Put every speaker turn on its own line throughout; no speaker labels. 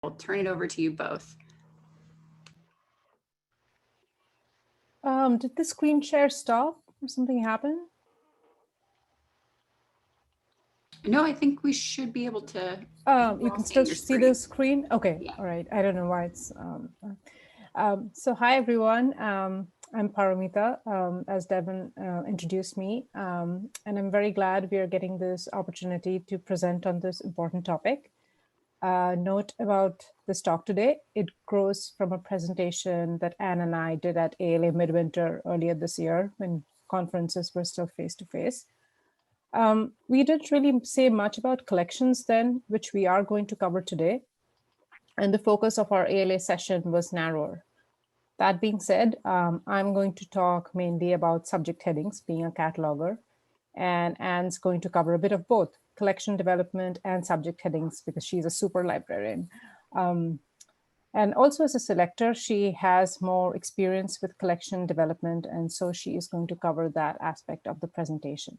I'll turn it over to you both.
Did the screen share stop or something happen?
No, I think we should be able to.
You can still see the screen? Okay, yeah. All right. I don't know why it's... so hi, everyone. I'm Paromita, as Devin introduced me, and I'm very glad we are getting this opportunity to present on this important topic. Note about this talk today, it grows from a presentation that Anne and I did at ALA Midwinter earlier this year when conferences were still face-to-face. We didn't really say much about collections then, which we are going to cover today. And the focus of our ALA session was narrower. That being said, I'm going to talk mainly about subject headings, being a cataloger, and Anne's going to cover a bit of both collection development and subject headings because she's a super librarian. And also as a selector, she has more experience with collection development, and so she is going to cover that aspect of the presentation.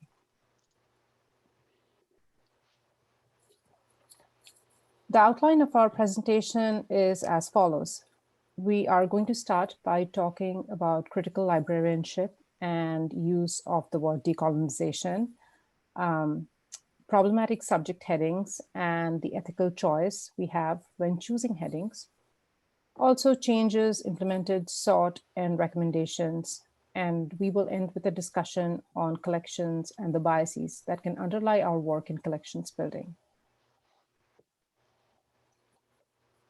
The outline of our presentation is as follows. We are going to start by talking about critical librarianship and use of the word decolonization, problematic subject headings, and the ethical choice we have when choosing headings. Also changes implemented, sought, and recommendations. And we will end with a discussion on collections and the biases that can underlie our work in collections building.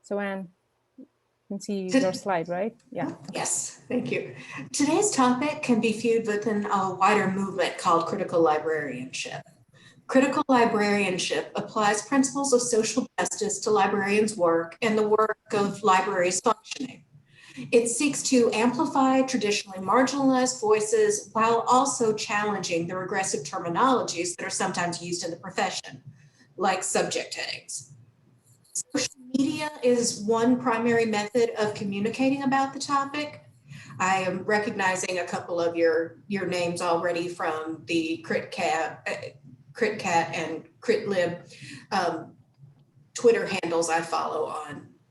So Anne, you can see your slide, right? Yeah.
Yes, thank you. Today's topic can be viewed within a wider movement called critical librarianship. Critical librarianship applies principles of social justice to librarians' work and the work of libraries functioning. It seeks to amplify traditionally marginalized voices while also challenging the regressive terminologies that are sometimes used in the profession, like subject headings. Social media is one primary method of communicating about the topic. I am recognizing a couple of your names already from the CritCat and CritLib Twitter handles I follow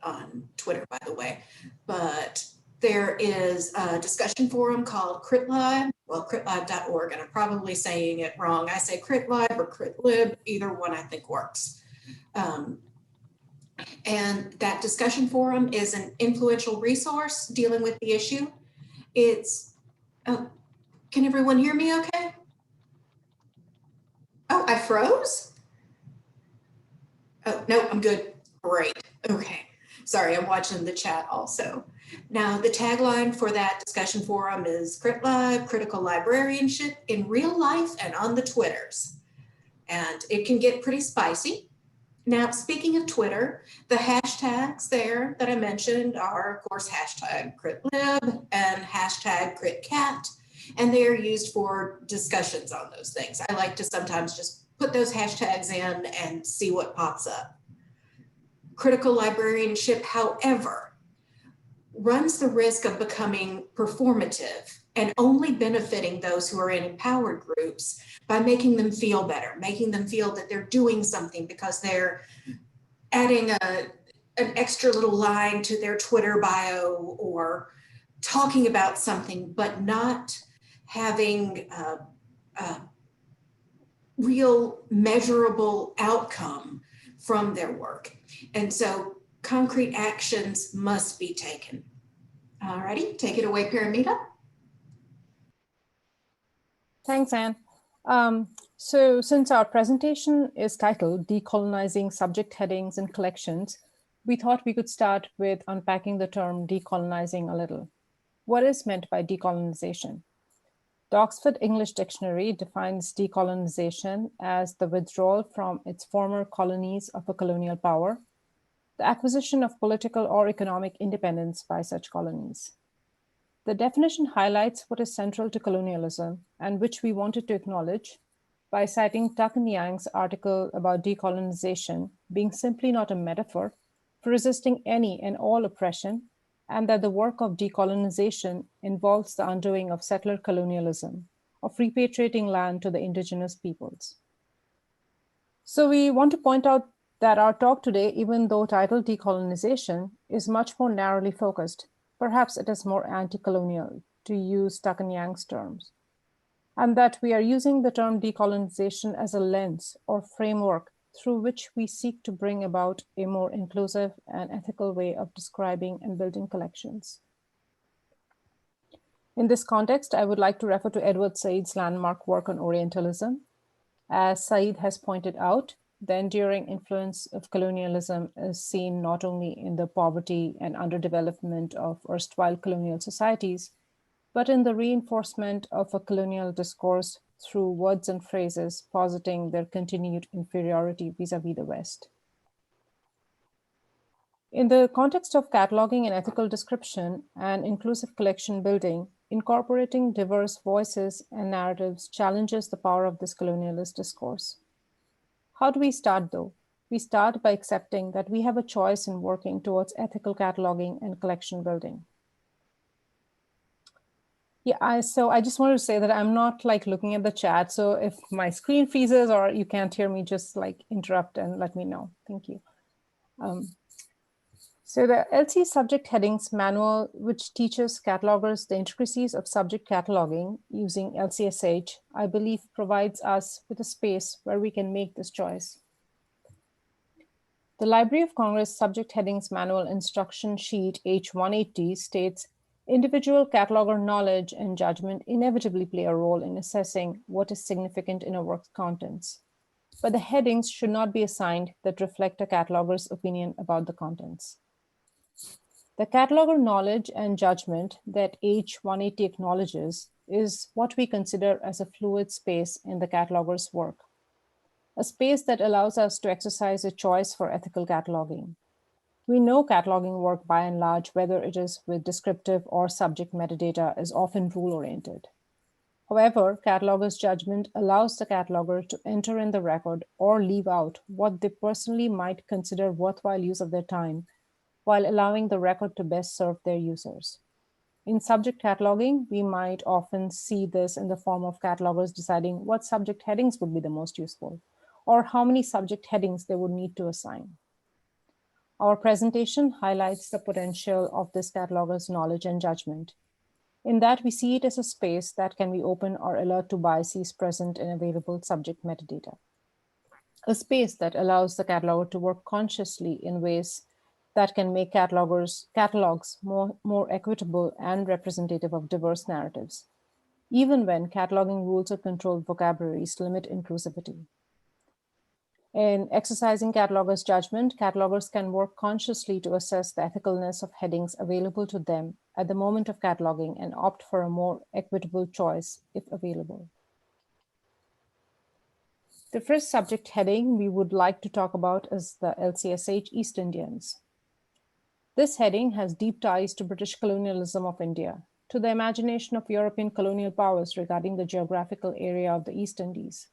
on Twitter, by the way. But there is a discussion forum called CritLib, well, critlib.org, and I'm probably saying it wrong. I say CritLib or CritLib, either one I think works. And that discussion forum is an influential resource dealing with the issue. It's, oh, can everyone hear me okay? Oh, I froze? Oh, no, I'm good. Great. Okay. Sorry, I'm watching the chat also. Now, the tagline for that discussion forum is CritLib, critical librarianship in real life and on the Twitters. And it can get pretty spicy. Now, speaking of Twitter, the hashtags there that I mentioned are, of course, hashtag CritLib and hashtag CritCat, and they are used for discussions on those things. I like to sometimes just put those hashtags in and see what pops up. Critical librarianship, however, runs the risk of becoming performative and only benefiting those who are in empowered groups by making them feel better, making them feel that they're doing something because they're adding an extra little line to their Twitter bio or talking about something, but not having a real measurable outcome from their work. And so concrete actions must be taken. All righty, take it away, Paromita.
Thanks, Anne. So since our presentation is titled Decolonizing Subject Headings and Collections, we thought we could start with unpacking the term decolonizing a little. What is meant by decolonization? The Oxford English Dictionary defines decolonization as the withdrawal from its former colonies of a colonial power, the acquisition of political or economic independence by such colonies. The definition highlights what is central to colonialism and which we wanted to acknowledge by citing Tuck and Yang's article about decolonization being simply not a metaphor for resisting any and all oppression, and that the work of decolonization involves the undoing of settler colonialism, of repatriating land to the indigenous peoples. So we want to point out that our talk today, even though titled Decolonization, is much more narrowly focused. Perhaps it is more anti-colonial, to use Tuck and Yang's terms, and that we are using the term decolonization as a lens or framework through which we seek to bring about a more inclusive and ethical way of describing and building collections. In this context, I would like to refer to Edward Said's landmark work on Orientalism. As Said has pointed out, the enduring influence of colonialism is seen not only in the poverty and underdevelopment of erstwhile colonial societies, but in the reinforcement of a colonial discourse through words and phrases positing their continued inferiority vis-à-vis the West. In the context of cataloging and ethical description and inclusive collection building, incorporating diverse voices and narratives challenges the power of this colonialist discourse. How do we start, though? We start by accepting that we have a choice in working towards ethical cataloging and collection building. Yeah, so I just wanted to say that I'm not like looking at the chat. So if my screen freezes or you can't hear me, just like interrupt and let me know. Thank you. So the LC subject headings manual, which teaches catalogers the intricacies of subject cataloging using LCSH, I believe provides us with a space where we can make this choice. The Library of Congress Subject Headings Manual Instruction Sheet H180 states, individual cataloger knowledge and judgment inevitably play a role in assessing what is significant in a work's contents. But the headings should not be assigned that reflect a cataloger's opinion about the contents. The cataloger knowledge and judgment that H180 acknowledges is what we consider as a fluid space in the cataloger's work, a space that allows us to exercise a choice for ethical cataloging. We know cataloging work by and large, whether it is with descriptive or subject metadata, is often rule-oriented. However, cataloger's judgment allows the cataloger to enter in the record or leave out what they personally might consider worthwhile use of their time, while allowing the record to best serve their users. In subject cataloging, we might often see this in the form of catalogers deciding what subject headings would be the most useful, or how many subject headings they would need to assign. Our presentation highlights the potential of this cataloger's knowledge and judgment, in that we see it as a space that can be open or alert to biases present in available subject metadata. A space that allows the cataloger to work consciously in ways that can make catalogs more equitable and representative of diverse narratives, even when cataloging rules or controlled vocabularies limit inclusivity. In exercising catalogers' judgment, catalogers can work consciously to assess the ethicalness of headings available to them at the moment of cataloging and opt for a more equitable choice if available. The first subject heading we would like to talk about is the LCSH East Indians. This heading has deep ties to British colonialism of India, to the imagination of European colonial powers regarding the geographical area of the East Indies.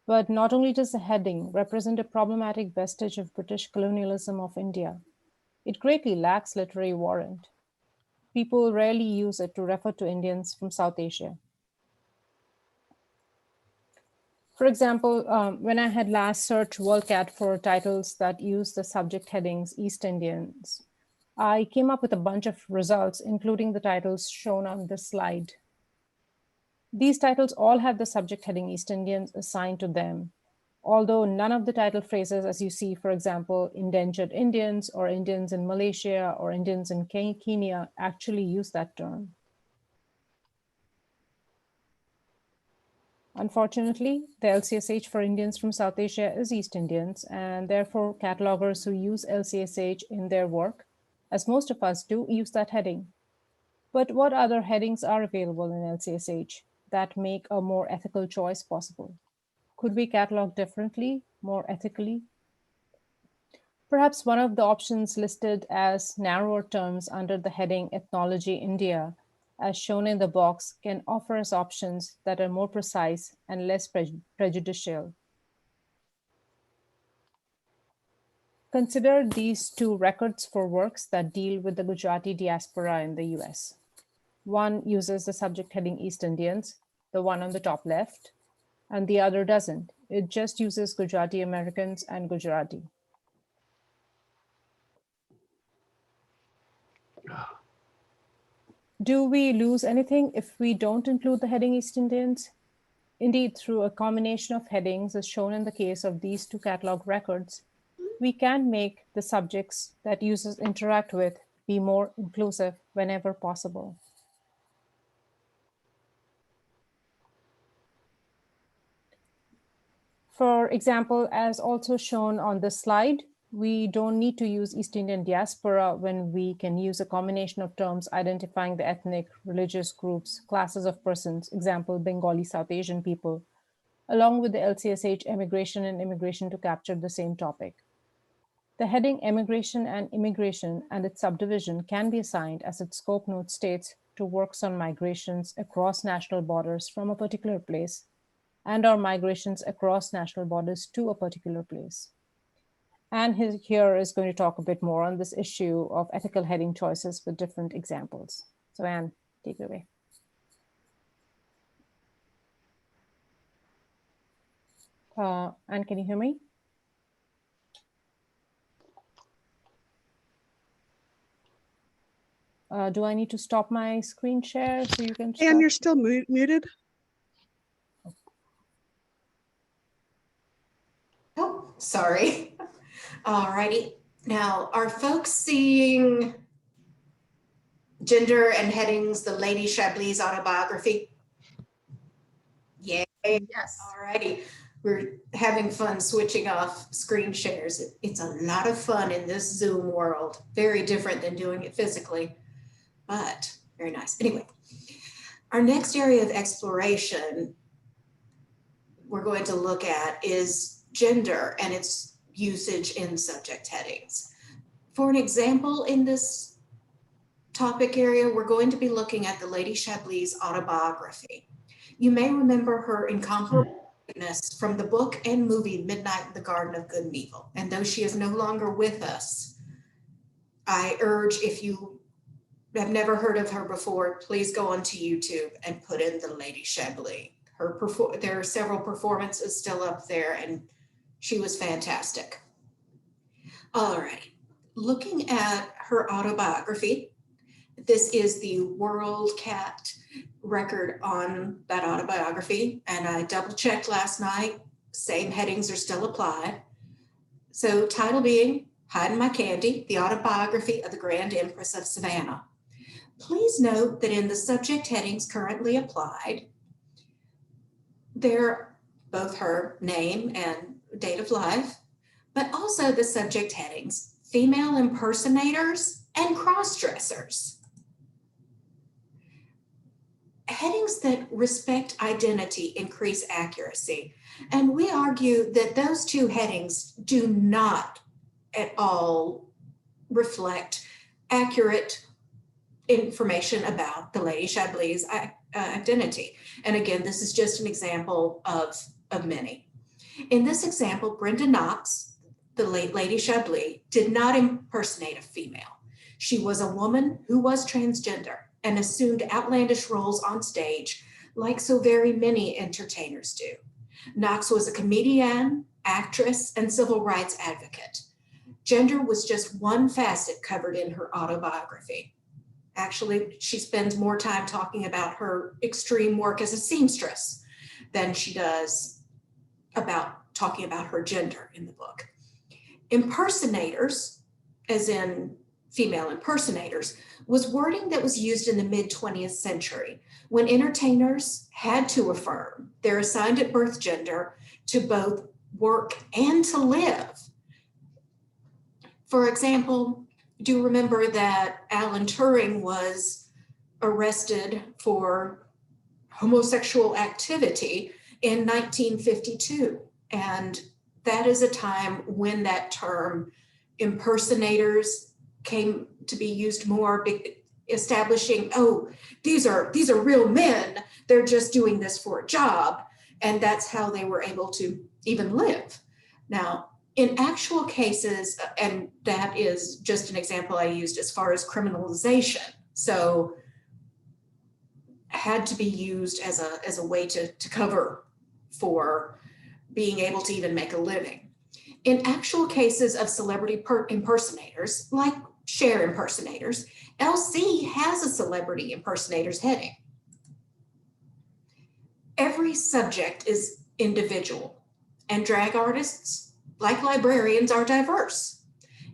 But not only does the heading represent a problematic vestige of British colonialism of India, it greatly lacks literary warrant. People rarely use it to refer to Indians from South Asia. For example, when I had last searched WorldCat for titles that use the subject headings East Indians, I came up with a bunch of results, including the titles shown on this slide. These titles all have the subject heading East Indians assigned to them, although none of the title phrases, as you see, for example, indentured Indians or Indians in Malaysia or Indians in Kenya, actually use that term. Unfortunately, the LCSH for Indians from South Asia is East Indians, and therefore catalogers who use LCSH in their work, as most of us do, use that heading. But what other headings are available in LCSH that make a more ethical choice possible? Could we catalog differently, more ethically? Perhaps one of the options listed as narrower terms under the heading Ethnology India, as shown in the box, can offer us options that are more precise and less prejudicial. Consider these two records for works that deal with the Gujarati diaspora in the US. One uses the subject heading East Indians, the one on the top left, and the other doesn't. It just uses Gujarati Americans and Gujarati. Do we lose anything if we don't include the heading East Indians? Indeed, through a combination of headings, as shown in the case of these two catalog records, we can make the subjects that users interact with be more inclusive whenever possible. For example, as also shown on this slide, we don't need to use East Indian diaspora when we can use a combination of terms identifying the ethnic, religious groups, classes of persons, example, Bengali, South Asian people, along with the Lcsh emigration and immigration to capture the same topic. The heading emigration and immigration and its subdivision can be assigned, as its scope note states, to works on migrations across national borders from a particular place and/or migrations across national borders to a particular place. And here is going to talk a bit more on this issue of ethical heading choices with different examples. So Anne, take it away. Anne, can you hear me? Do I need to stop my screen share so you can start?
Anne, you're still muted.
Oh, sorry. All righty. Now, are folks seeing Gender and Headings, the Lady Chablis autobiography? Yay.
Yes.
All righty. We're having fun switching off screen shares. It's a lot of fun in this Zoom world. Very different than doing it physically, but very nice. Anyway, our next area of exploration we're going to look at is gender and its usage in subject headings. For an example in this topic area, we're going to be looking at the Lady Chablis autobiography. You may remember her incomparable greatness from the book and movie Midnight in the Garden of Good and Evil. And though she is no longer with us, I urge, if you have never heard of her before, please go onto YouTube and put in the Lady Chablis. There are several performances still up there, and she was fantastic. All right, looking at her autobiography, this is the WorldCat record on that autobiography, and I double checked last night, same headings are still applied. So title being Hiding My Candy, the autobiography of the Grand Empress of Savannah. Please note that in the subject headings currently applied, they're both her name and date of life, but also the subject headings, female impersonators and cross-dressers. Headings that respect identity increase accuracy. And we argue that those two headings do not at all reflect accurate information about the Lady Chablis' identity. And again, this is just an example of many. In this example, Brenda Knox, the late Lady Chablis, did not impersonate a female. She was a woman who was transgender and assumed outlandish roles on stage like so very many entertainers do. Knox was a comedian, actress, and civil rights advocate. Gender was just one facet covered in her autobiography. Actually, she spends more time talking about her extreme work as a seamstress than she does about talking about her gender in the book. Impersonators, as in female impersonators, was wording that was used in the mid-20th century when entertainers had to affirm their assigned at birth gender to both work and to live. For example, do you remember that Alan Turing was arrested for homosexual activity in 1952? And that is a time when that term impersonators came to be used more, establishing, oh, these are real men, they're just doing this for a job. And that's how they were able to even live. Now, in actual cases, and that is just an example I used as far as criminalization, so had to be used as a way to cover for being able to even make a living. In actual cases of celebrity impersonators, like Cher impersonators, LC has a celebrity impersonators heading. Every subject is individual, and drag artists, like librarians, are diverse.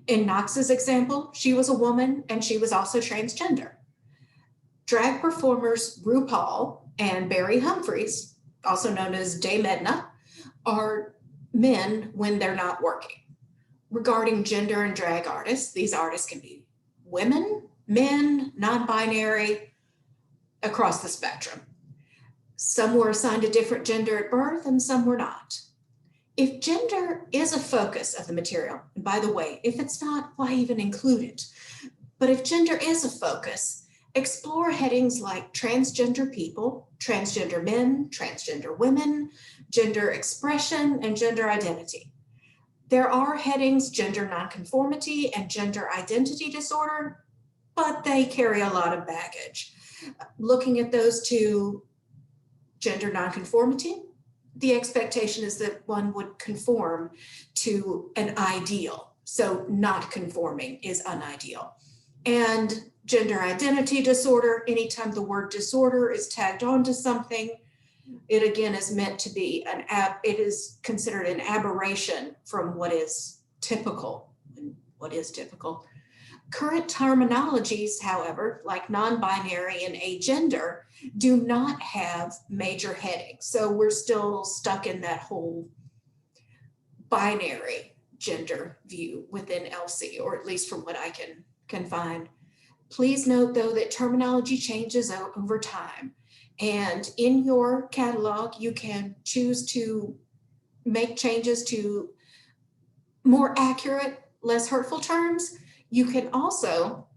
In Knox's example, she was a woman and she was also transgender. Drag performers RuPaul and Barry Humphries, also known as Dame Edna, are men when they're not working. Regarding gender and drag artists, these artists can be women, men, non-binary, across the spectrum. Some were assigned a different gender at birth and some were not. If gender is a focus of the material, and by the way, if it's not, why even include it? But if gender is a focus, explore headings like transgender people, transgender men, transgender women, gender expression, and gender identity. There are headings, gender nonconformity and gender identity disorder, but they carry a lot of baggage. Looking at those two, gender nonconformity, the expectation is that one would conform to an ideal. So not conforming is unideal. And gender identity disorder, anytime the word disorder is tagged onto something, it again is meant to be it is considered an aberration from what is typical. And what is typical? Current terminologies, however, like non-binary and agender, do not have major headings. So we're still stuck in that whole binary gender view within LC, or at least from what I can find. Please note, though, that terminology changes over time. And in your catalog, you can choose to make changes to more accurate, less hurtful terms. You can also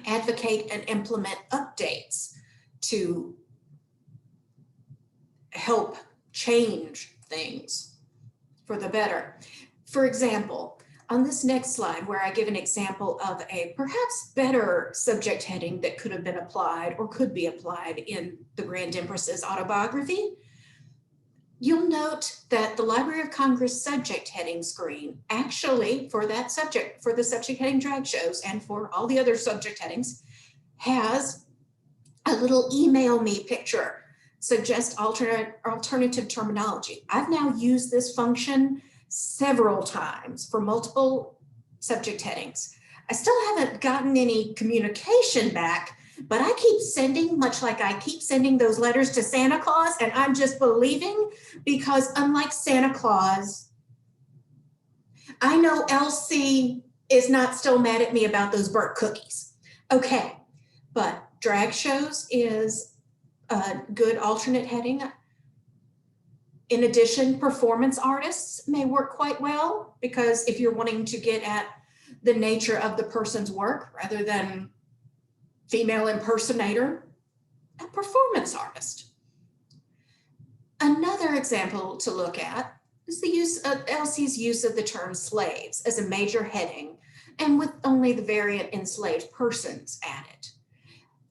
advocate and implement updates to help change things for the better. For example, on this next slide, where I give an example of a perhaps better subject heading that could have been applied or could be applied in the Grand Empress's autobiography, you'll note that the Library of Congress subject heading screen actually for that subject, for the subject heading drag shows and for all the other subject headings, has a little email me picture, suggest alternative terminology. I've now used this function several times for multiple subject headings. I still haven't gotten any communication back, but I keep sending, much like I keep sending those letters to Santa Claus, and I'm just believing, because unlike Santa Claus, I know LC is not still mad at me about those burnt cookies. Okay, but drag shows is a good alternate heading. In addition, performance artists may work quite well, because if you're wanting to get at the nature of the person's work rather than female impersonator, a performance artist. Another example to look at is the use of LC's use of the term slaves as a major heading, and with only the variant enslaved persons added.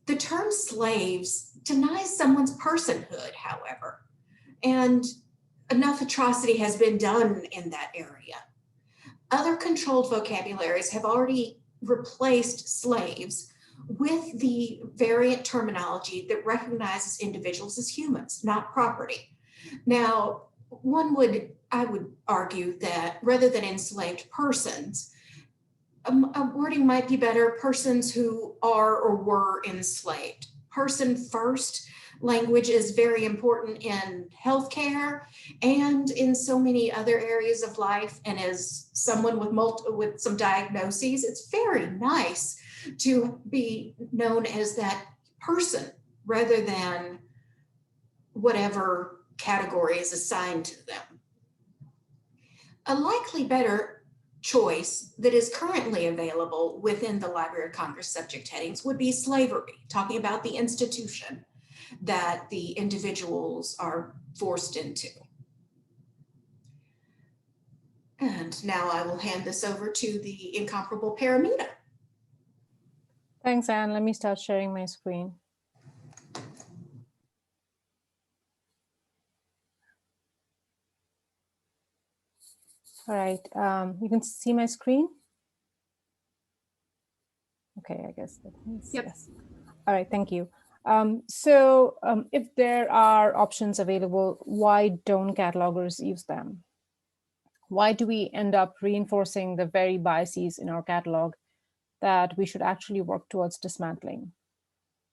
The term slaves denies someone's personhood, however, and enough atrocity has been done in that area. Other controlled vocabularies have already replaced slaves with the variant terminology that recognizes individuals as humans, not property. Now, I would argue that rather than enslaved persons, a wording might be better: persons who are or were enslaved. Person first language is very important in healthcare and in so many other areas of life. And as someone with some diagnoses, it's very nice to be known as that person rather than whatever category is assigned to them. A likely better choice that is currently available within the Library of Congress subject headings would be slavery, talking about the institution that the individuals are forced into. And now I will hand this over to the incomparable Paromita.
Thanks, Anne. Let me start sharing my screen. All right, you can see my screen? Okay, I guess that means
Yep.
yes. All right, thank you. If there are options available, why don't catalogers use them? Why do we end up reinforcing the very biases in our catalog that we should actually work towards dismantling?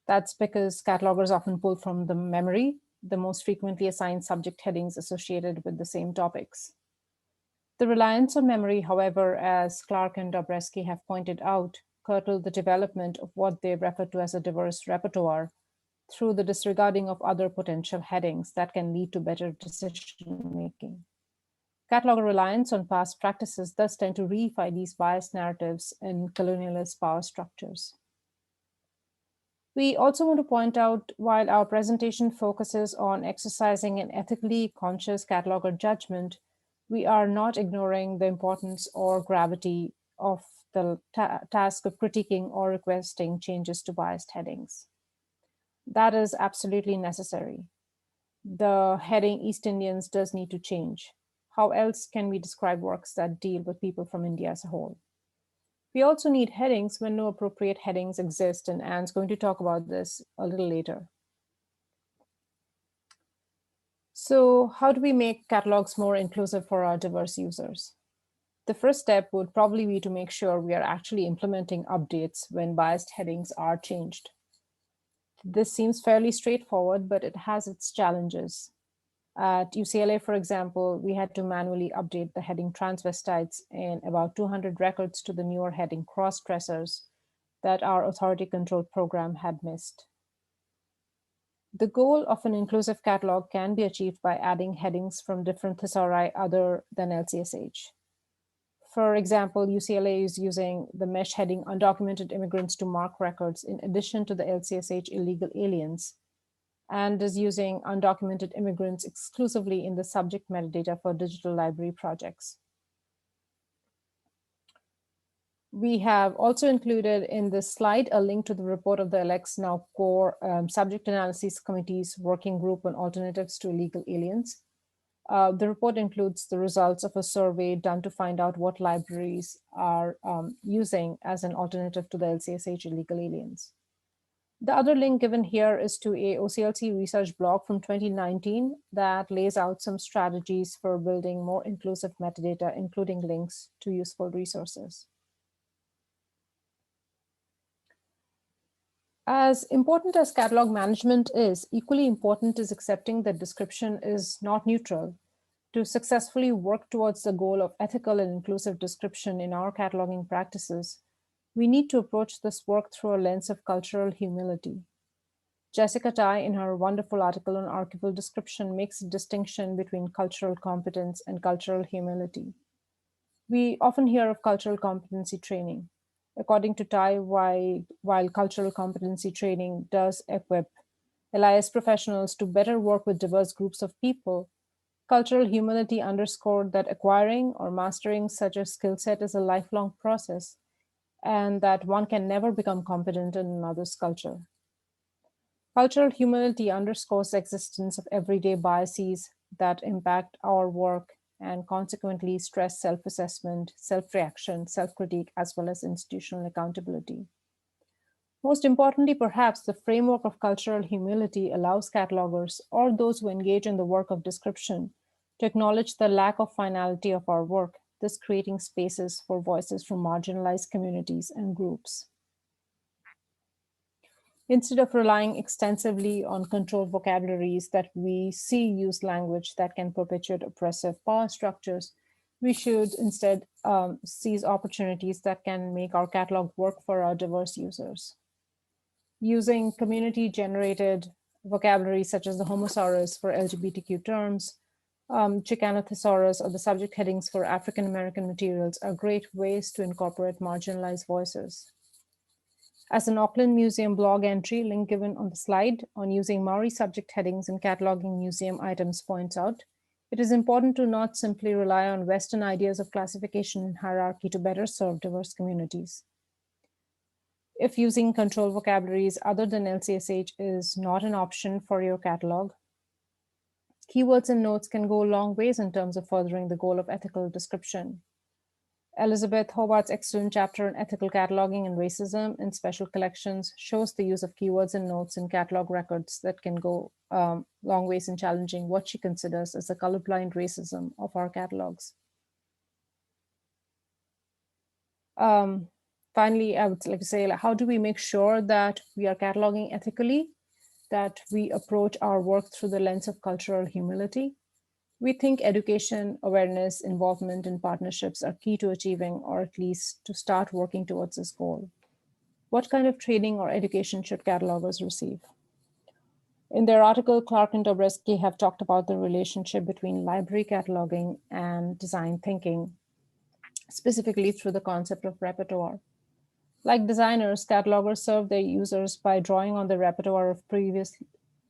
That's because catalogers often pull from the memory, the most frequently assigned subject headings associated with the same topics. The reliance on memory, however, as Clark and Dobreski have pointed out, curtail the development of what they refer to as a diverse repertoire through the disregarding of other potential headings that can lead to better decision-making. Cataloger reliance on past practices thus tend to reify these biased narratives in colonialist power structures. We also want to point out, while our presentation focuses on exercising an ethically conscious cataloger judgment, we are not ignoring the importance or gravity of the task of critiquing or requesting changes to biased headings. That is absolutely necessary. The heading East Indians does need to change. How else can we describe works that deal with people from India as a whole? We also need headings when no appropriate headings exist, and Anne's going to talk about this a little later. So how do we make catalogs more inclusive for our diverse users? The first step would probably be to make sure we are actually implementing updates when biased headings are changed. This seems fairly straightforward, but it has its challenges. At UCLA, for example, we had to manually update the heading transvestites in about 200 records to the newer heading cross-dressers that our authority-controlled program had missed. The goal of an inclusive catalog can be achieved by adding headings from different thesauri other than Lcsh. For example, UCLA is using the mesh heading undocumented immigrants to mark records in addition to the Lcsh illegal aliens, and is using undocumented immigrants exclusively in the subject metadata for digital library projects. We have also included in this slide a link to the report of the Alex Now Core Subject Analysis Committee's working group on alternatives to illegal aliens. The report includes the results of a survey done to find out what libraries are using as an alternative to the Lcsh illegal aliens. The other link given here is to a OCLC research blog from 2019 that lays out some strategies for building more inclusive metadata, including links to useful resources. As important as catalog management is, equally important is accepting that description is not neutral. To successfully work towards the goal of ethical and inclusive description in our cataloging practices, we need to approach this work through a lens of cultural humility. Jessica Tai, in her wonderful article on archival description, makes a distinction between cultural competence and cultural humility. We often hear of cultural competency training. According to Tai, while cultural competency training does equip LIS professionals to better work with diverse groups of people, cultural humility underscored that acquiring or mastering such a skill set is a lifelong process, and that one can never become competent in another's culture. Cultural humility underscores the existence of everyday biases that impact our work and consequently stress self-assessment, self-reaction, self-critique, as well as institutional accountability. Most importantly, perhaps, the framework of cultural humility allows catalogers or those who engage in the work of description to acknowledge the lack of finality of our work, thus creating spaces for voices from marginalized communities and groups. Instead of relying extensively on controlled vocabularies that we see use language that can perpetuate oppressive power structures, we should instead seize opportunities that can make our catalog work for our diverse users. Using community-generated vocabulary such as the homosaurus for LGBTQ terms, Chicano thesaurus, or the subject headings for African American materials are great ways to incorporate marginalized voices. As an Auckland Museum blog entry, link given on the slide, on using Maori subject headings in cataloging museum items points out, it is important to not simply rely on Western ideas of classification and hierarchy to better serve diverse communities. If using control vocabularies other than LCSH is not an option for your catalog, Keywords and notes can go a long ways in terms of furthering the goal of ethical description. Elizabeth Hobart's excellent chapter on ethical cataloging and racism in special collections shows the use of keywords and notes in catalog records that can go long ways in challenging what she considers as the colorblind racism of our catalogs. Finally, I would like to say, how do we make sure that we are cataloging ethically, that we approach our work through the lens of cultural humility? We think education, awareness, involvement, and partnerships are key to achieving, or at least to start working towards this goal. What kind of training or education should catalogers receive? In their article, Clark and Dobreski have talked about the relationship between library cataloging and design thinking, specifically through the concept of repertoire. Like designers, catalogers serve their users by drawing on the repertoire of previous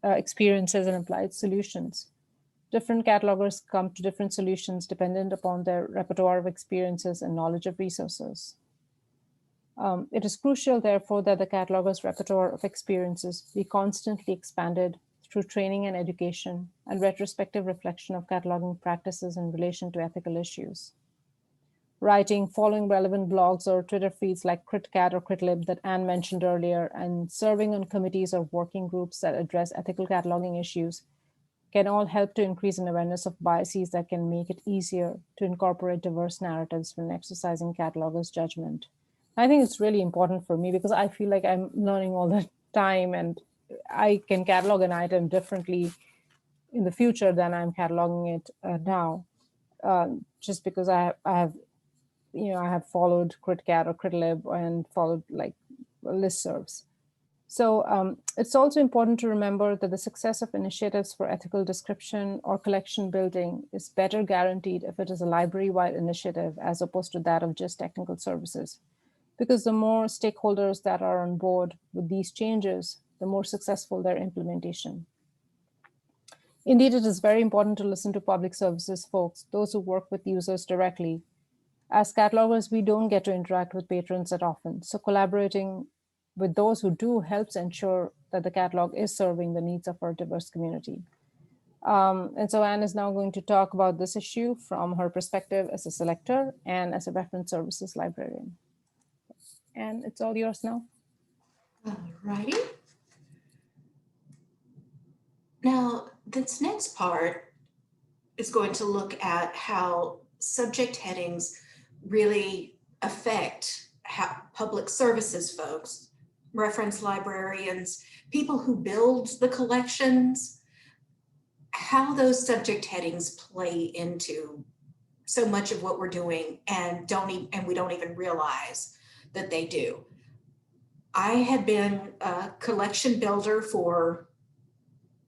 experiences and applied solutions. Different catalogers come to different solutions dependent upon their repertoire of experiences and knowledge of resources. It is crucial, therefore, that the cataloger's repertoire of experiences be constantly expanded through training and education and retrospective reflection of cataloging practices in relation to ethical issues. Writing, following relevant blogs or Twitter feeds like CritCat or CritLib that Anne mentioned earlier, and serving on committees or working groups that address ethical cataloging issues can all help to increase an awareness of biases that can make it easier to incorporate diverse narratives when exercising catalogers' judgment. I think it's really important for me because I feel like I'm learning all the time and I can catalog an item differently in the future than I'm cataloging it now, just because I have followed CritCat or CritLib and followed like listservs. So it's also important to remember that the success of initiatives for ethical description or collection building is better guaranteed if it is a library-wide initiative as opposed to that of just technical services. Because the more stakeholders that are on board with these changes, the more successful their implementation. Indeed, it is very important to listen to public services folks, those who work with users directly. As catalogers, we don't get to interact with patrons that often, so collaborating with those who do helps ensure that the catalog is serving the needs of our diverse community. And so Anne is now going to talk about this issue from her perspective as a selector and as a reference services librarian. And it's all yours now.
All righty. Now, this next part is going to look at how subject headings really affect how public services folks, reference librarians, people who build the collections, how those subject headings play into so much of what we're doing and we don't even realize that they do. I had been a collection builder for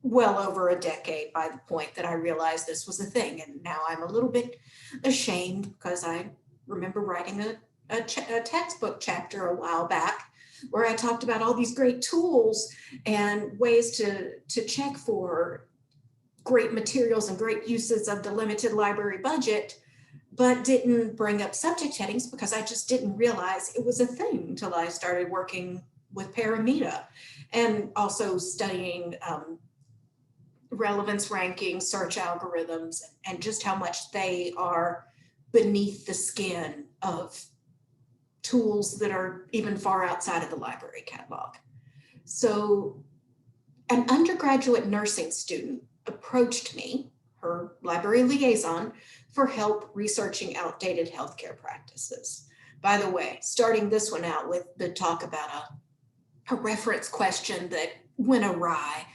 well over a decade by the point that I realized this was a thing. And now I'm a little bit ashamed because I remember writing a textbook chapter a while back where I talked about all these great tools and ways to check for great materials and great uses of the limited library budget, but didn't bring up subject headings because I just didn't realize it was a thing until I started working with Paromita and also studying relevance ranking, search algorithms, and just how much they are beneath the skin of tools that are even far outside of the library catalog. So an undergraduate nursing student approached me, her library liaison, for help researching outdated healthcare practices. By the way, starting this one out with the talk about a reference question that went awry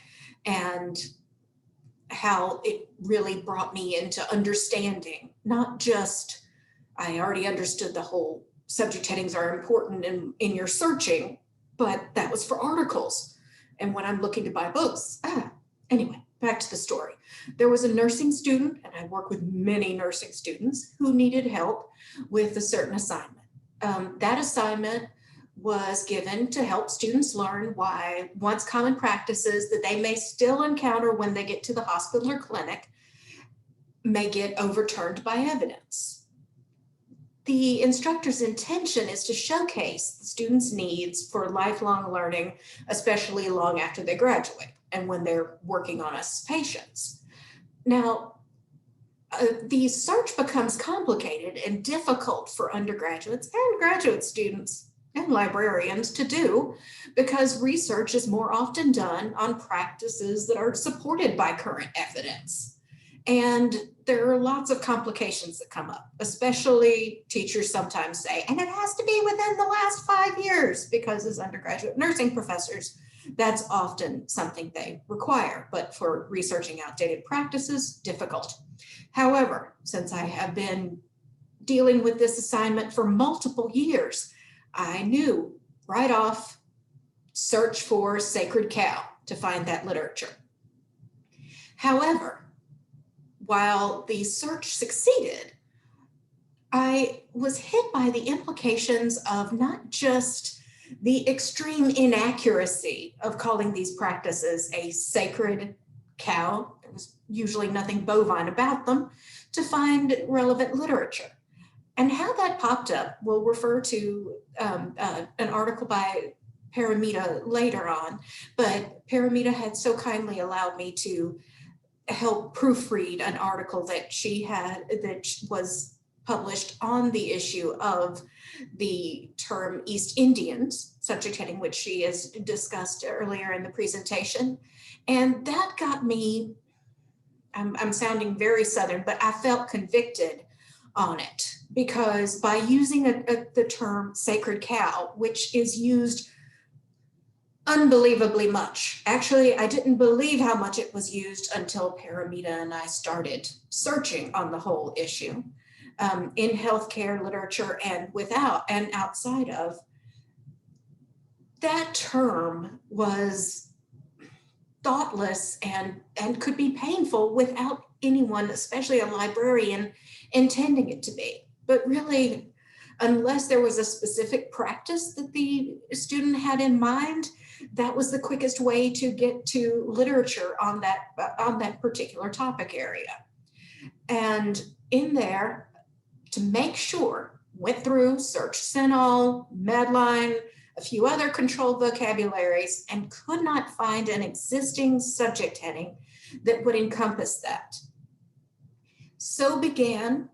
and how it really brought me into understanding, not just, I already understood the whole subject headings are important in your searching, but that was for articles. And when I'm looking to buy books, anyway, back to the story. There was a nursing student, and I work with many nursing students who needed help with a certain assignment. That assignment was given to help students learn why once common practices that they may still encounter when they get to the hospital or clinic may get overturned by evidence. The instructor's intention is to showcase the students' needs for lifelong learning, especially long after they graduate and when they're working on us patients. Now, the search becomes complicated and difficult for undergraduates and graduate students and librarians to do because research is more often done on practices that are supported by current evidence. And there are lots of complications that come up, especially teachers sometimes say, and it has to be within the last 5 years, because as undergraduate nursing professors, that's often something they require, but for researching outdated practices, difficult. However, since I have been dealing with this assignment for multiple years, I knew right off, search for sacred cow to find that literature. However, while the search succeeded, I was hit by the implications of not just the extreme inaccuracy of calling these practices a sacred cow, there was usually nothing bovine about them, to find relevant literature. And how that popped up, we'll refer to an article by Paromita later on, but Paromita had so kindly allowed me to help proofread an article that she had that was published on the issue of the term East Indians, subject heading which she has discussed earlier in the presentation. And that got me, I'm sounding very Southern, but I felt convicted on it because by using the term sacred cow, which is used unbelievably much. Actually, I didn't believe how much it was used until Paromita and I started searching on the whole issue in healthcare literature and without and outside of. That term was thoughtless and could be painful without anyone, especially a librarian, intending it to be. But really, unless there was a specific practice that the student had in mind, that was the quickest way to get to literature on that particular topic area. And in there, to make sure, went through, searched CINAHL, Medline, a few other controlled vocabularies, and could not find an existing subject heading that would encompass that. So began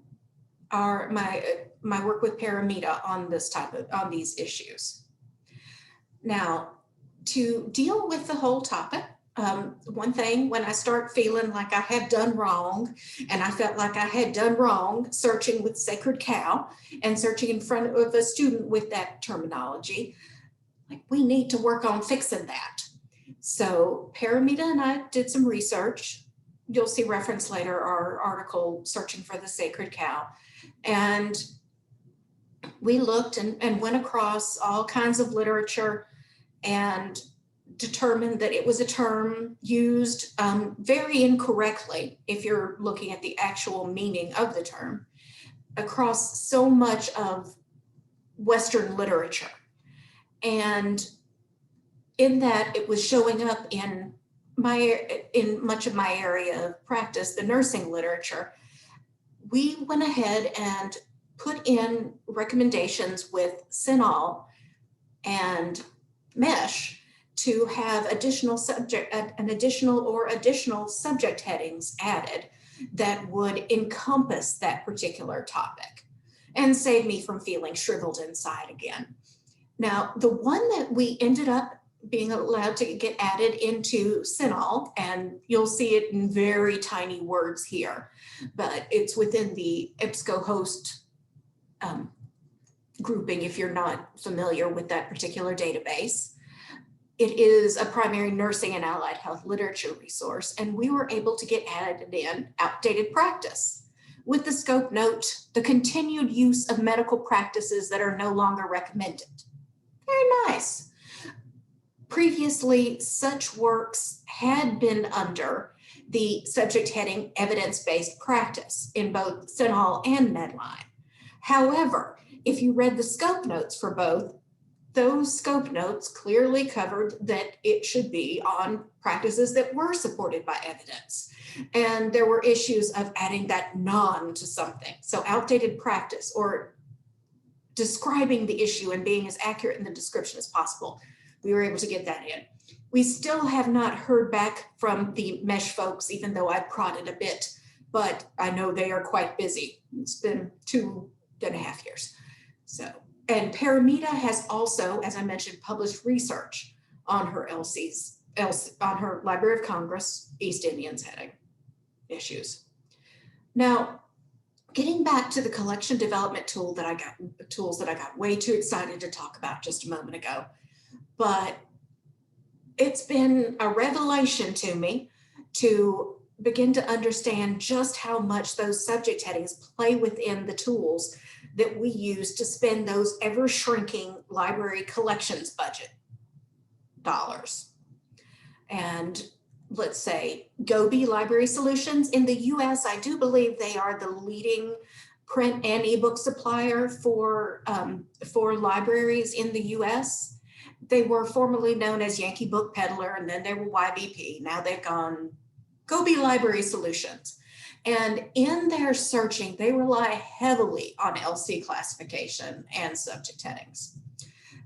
my work with Paromita on these issues. Now, to deal with the whole topic, one thing, when I start feeling like I have done wrong, and I felt like I had done wrong searching with sacred cow and searching in front of a student with that terminology, like we need to work on fixing that. So Paromita and I did some research. You'll see reference later our article, Searching for the Sacred Cow. And we looked and went across all kinds of literature and determined that it was a term used very incorrectly if you're looking at the actual meaning of the term across so much of Western literature. And in that, it was showing up in much of my area of practice, the nursing literature. We went ahead and put in recommendations with CINAHL and MESH to have additional subject headings added that would encompass that particular topic and save me from feeling shriveled inside again. Now, the one that we ended up being allowed to get added into CINAHL, and you'll see it in very tiny words here, but it's within the EBSCOhost grouping if you're not familiar with that particular database. It is a primary nursing and allied health literature resource, and we were able to get added in outdated practice with the scope note, the continued use of medical practices that are no longer recommended. Very nice. Previously, such works had been under the subject heading evidence-based practice in both CINAHL and Medline. However, if you read the scope notes for both, those scope notes clearly covered that it should be on practices that were supported by evidence. And there were issues of adding that non to something. So outdated practice or describing the issue and being as accurate in the description as possible we were able to get that in. We still have not heard back from the MESH folks, even though I prodded a bit, but I know they are quite busy. It's been 2.5 years. So, and Paromita has also, as I mentioned, published research on her on her Library of Congress East Indians heading issues. Now, getting back to the collection development tools that I got way too excited to talk about just a moment ago, but it's been a revelation to me to begin to understand just how much those subject headings play within the tools that we use to spend those ever shrinking library collections budget dollars. And let's say Gobi Library Solutions in the US, I do believe they are the leading print and ebook supplier for libraries in the US. They were formerly known as Yankee Book Peddler, and then they were YBP. Now they've gone Gobi Library Solutions. And in their searching, they rely heavily on LC classification and subject headings.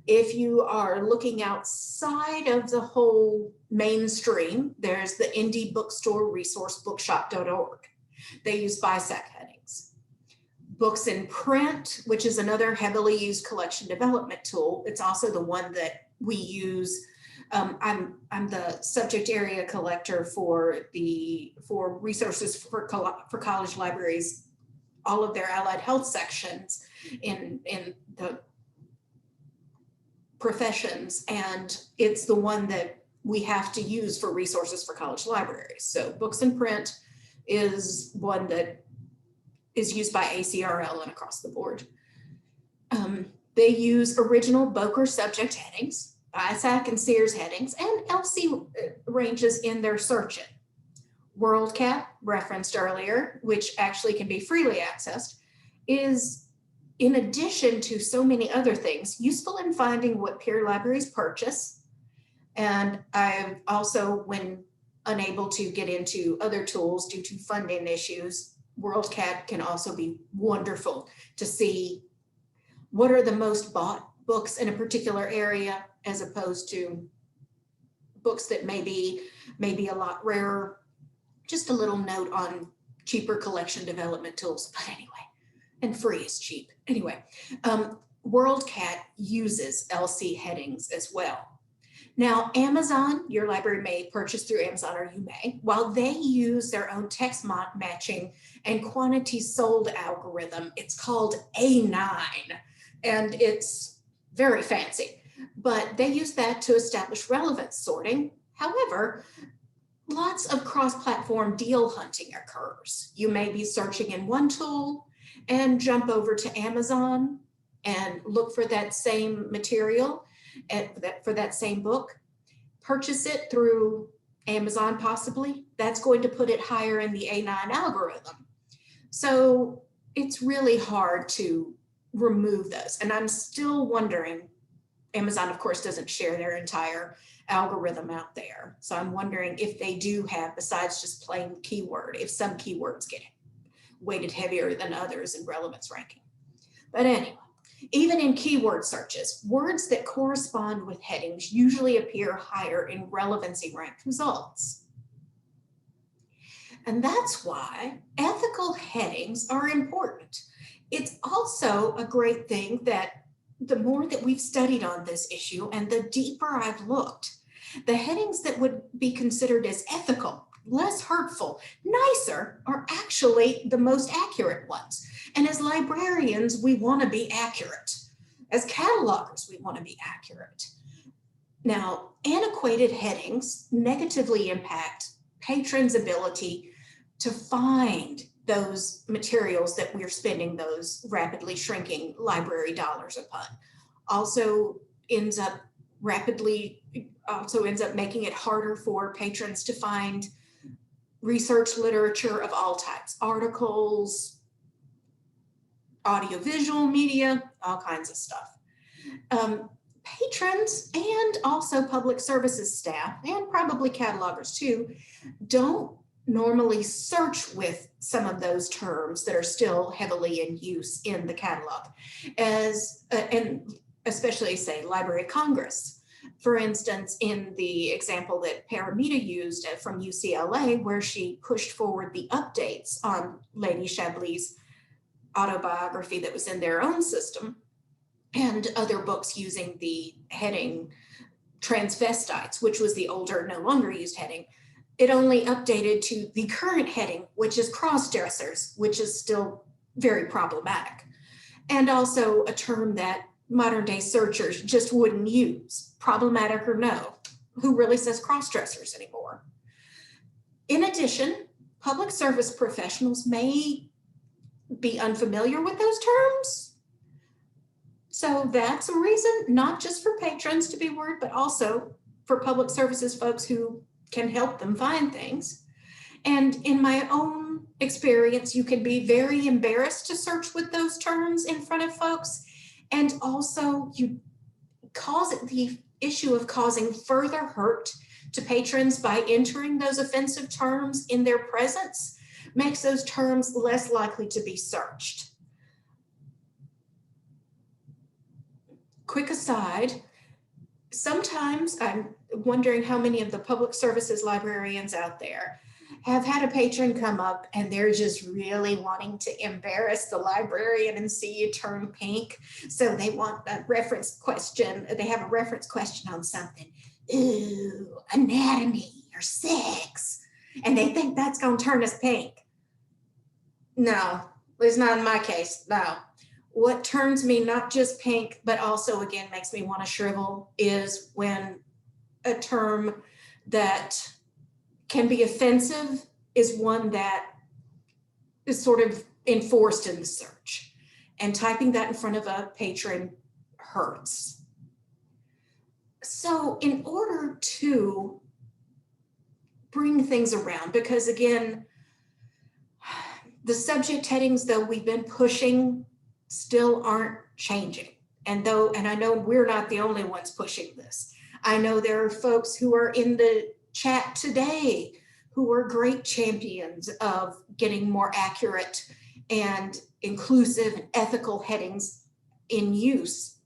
If you are looking outside of the whole mainstream, there's the Indie Bookstore Resource Bookshop.org. They use BISAC headings. Books in Print, which is another heavily used collection development tool. It's also the one that we use. I'm the subject area collector for resources for college libraries, all of their allied health sections in the professions, and it's the one that we have to use for resources for college libraries. So Books in Print is one that is used by ACRL and across the board. They use original Boker subject headings, BISAC and Sears headings, and LC ranges in their searching. WorldCat, referenced earlier, which actually can be freely accessed, is, in addition to so many other things, useful in finding what peer libraries purchase. And I've also, when unable to get into other tools due to funding issues, WorldCat can also be wonderful to see what are the most bought books in a particular area, as opposed to books that may be a lot rarer. Just a little note on cheaper collection development tools, but anyway, and free is cheap. Anyway, WorldCat uses LC headings as well. Now, Amazon, your library may purchase through Amazon, or you may, while they use their own text matching and quantity sold algorithm. It's called A9, and it's very fancy, but they use that to establish relevance sorting. However, lots of cross-platform deal hunting occurs. You may be searching in one tool and jump over to Amazon and look for that same material, for that same book, purchase it through Amazon possibly. That's going to put it higher in the A9 algorithm. So it's really hard to remove those. And I'm still wondering, Amazon of course doesn't share their entire algorithm out there. So I'm wondering if they do have, besides just plain keyword, if some keywords get weighted heavier than others in relevance ranking. But anyway, even in keyword searches, words that correspond with headings usually appear higher in relevancy ranked results. And that's why ethical headings are important. It's also a great thing that the more that we've studied on this issue and the deeper I've looked, the headings that would be considered as ethical, less hurtful, nicer, are actually the most accurate ones. And as librarians, we want to be accurate. As catalogers, we want to be accurate. Now, antiquated headings negatively impact patrons' ability to find those materials that we're spending those rapidly shrinking library dollars upon. Also ends up making it harder for patrons to find research literature of all types, articles, audiovisual media, all kinds of stuff. Patrons and also public services staff, and probably catalogers too, don't normally search with some of those terms that are still heavily in use in the catalog, and especially say Library of Congress. For instance, in the example that Paromita used from UCLA, where she pushed forward the updates on Lady Chablis' autobiography that was in their own system, and other books using the heading transvestites, which was the older, no longer used heading, it only updated to the current heading, which is cross-dressers, which is still very problematic. And also a term that modern day searchers just wouldn't use, problematic or no. Who really says cross-dressers anymore? In addition, public service professionals may be unfamiliar with those terms. So that's a reason, not just for patrons to be worried, but also for public services folks who can help them find things. And in my own experience, you can be very embarrassed to search with those terms in front of folks. And also you cause it the issue of causing further hurt to patrons by entering those offensive terms in their presence makes those terms less likely to be searched. Quick aside, sometimes I'm wondering how many of the public services librarians out there have had a patron come up and they're just really wanting to embarrass the librarian and see you turn pink. So they want a reference question. They have a reference question on something. Ooh, anatomy or sex. And they think that's going to turn us pink. No, it's not in my case. No. What turns me not just pink, but also again makes me want to shrivel is when a term that can be offensive is one that is sort of enforced in the search. And typing that in front of a patron hurts. So in order to bring things around, because again, the subject headings, though we've been pushing, still aren't changing. And I know we're not the only ones pushing this. I know there are folks who are in the chat today who are great champions of getting more accurate and inclusive and ethical headings in use.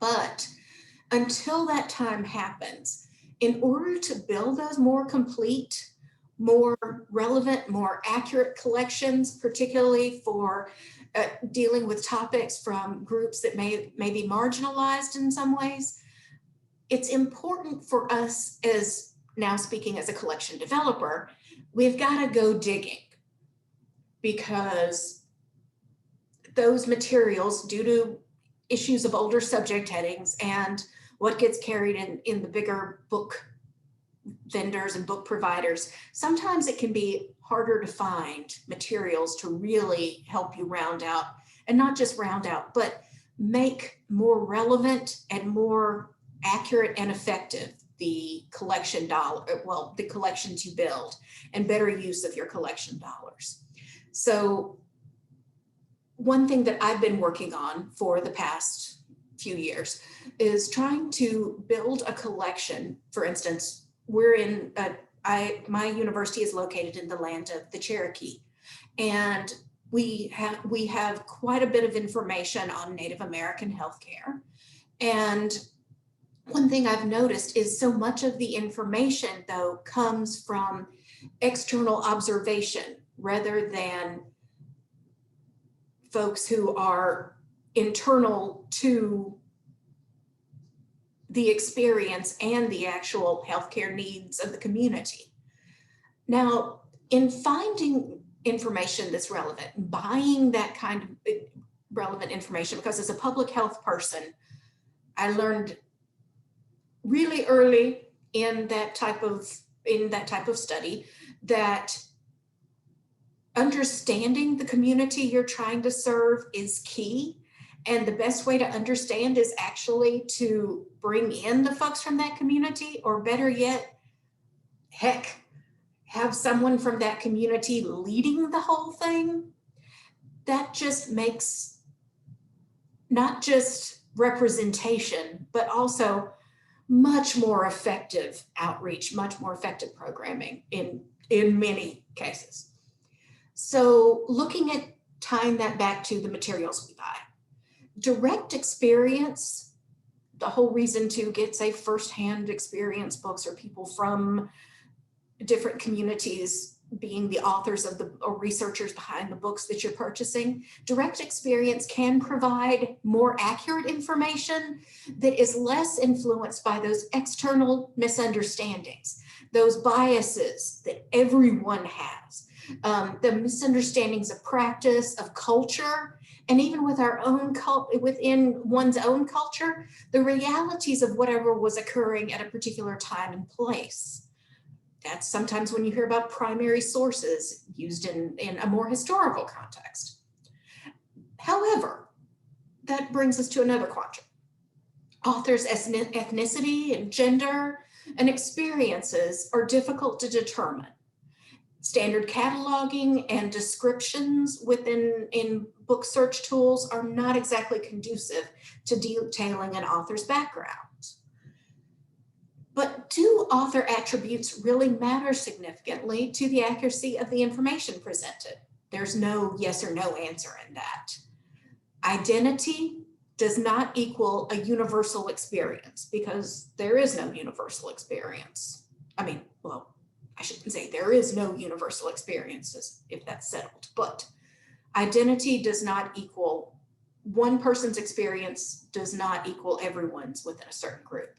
But until that time happens, in order to build those more complete, more relevant, more accurate collections, particularly for dealing with topics from groups that may be marginalized in some ways, it's important for us, as now speaking as a collection developer, we've got to go digging, because those materials, due to issues of older subject headings and what gets carried in the bigger book vendors and book providers, sometimes it can be harder to find materials to really help you round out, and not just round out, but make more relevant and more accurate and effective the collection the collections you build, and better use of your collection dollars. So one thing that I've been working on for the past few years is trying to build a collection. For instance, we're in my university is located in the land of the Cherokee, and we have quite a bit of information on Native American healthcare. And one thing I've noticed is so much of the information, though, comes from external observation rather than folks who are internal to the experience and the actual healthcare needs of the community. Now, in finding information that's relevant, buying that kind of relevant information, because as a public health person, I learned really early in that type of study that understanding the community you're trying to serve is key. And the best way to understand is actually to bring in the folks from that community, or better yet, heck, have someone from that community leading the whole thing. That just makes not just representation, but also much more effective outreach, much more effective programming in many cases. So looking at tying that back to the materials we buy, direct experience, the whole reason to get, say, firsthand experience books or people from different communities being the authors of or researchers behind the books that you're purchasing. Direct experience can provide more accurate information that is less influenced by those external misunderstandings, those biases that everyone has, the misunderstandings of practice, of culture, and even with our own within one's own culture, the realities of whatever was occurring at a particular time and place. That's sometimes when you hear about primary sources used in a more historical context. However, that brings us to another quadrant. Authors' ethnicity and gender and experiences are difficult to determine. Standard cataloging and descriptions in book search tools are not exactly conducive to detailing an author's background. But do author attributes really matter significantly to the accuracy of the information presented? There's no yes or no answer in that. Identity does not equal a universal experience because there is no universal experience. I mean, well, I shouldn't say there is no universal experiences if that's settled, but identity does not equal, one person's experience does not equal everyone's within a certain group.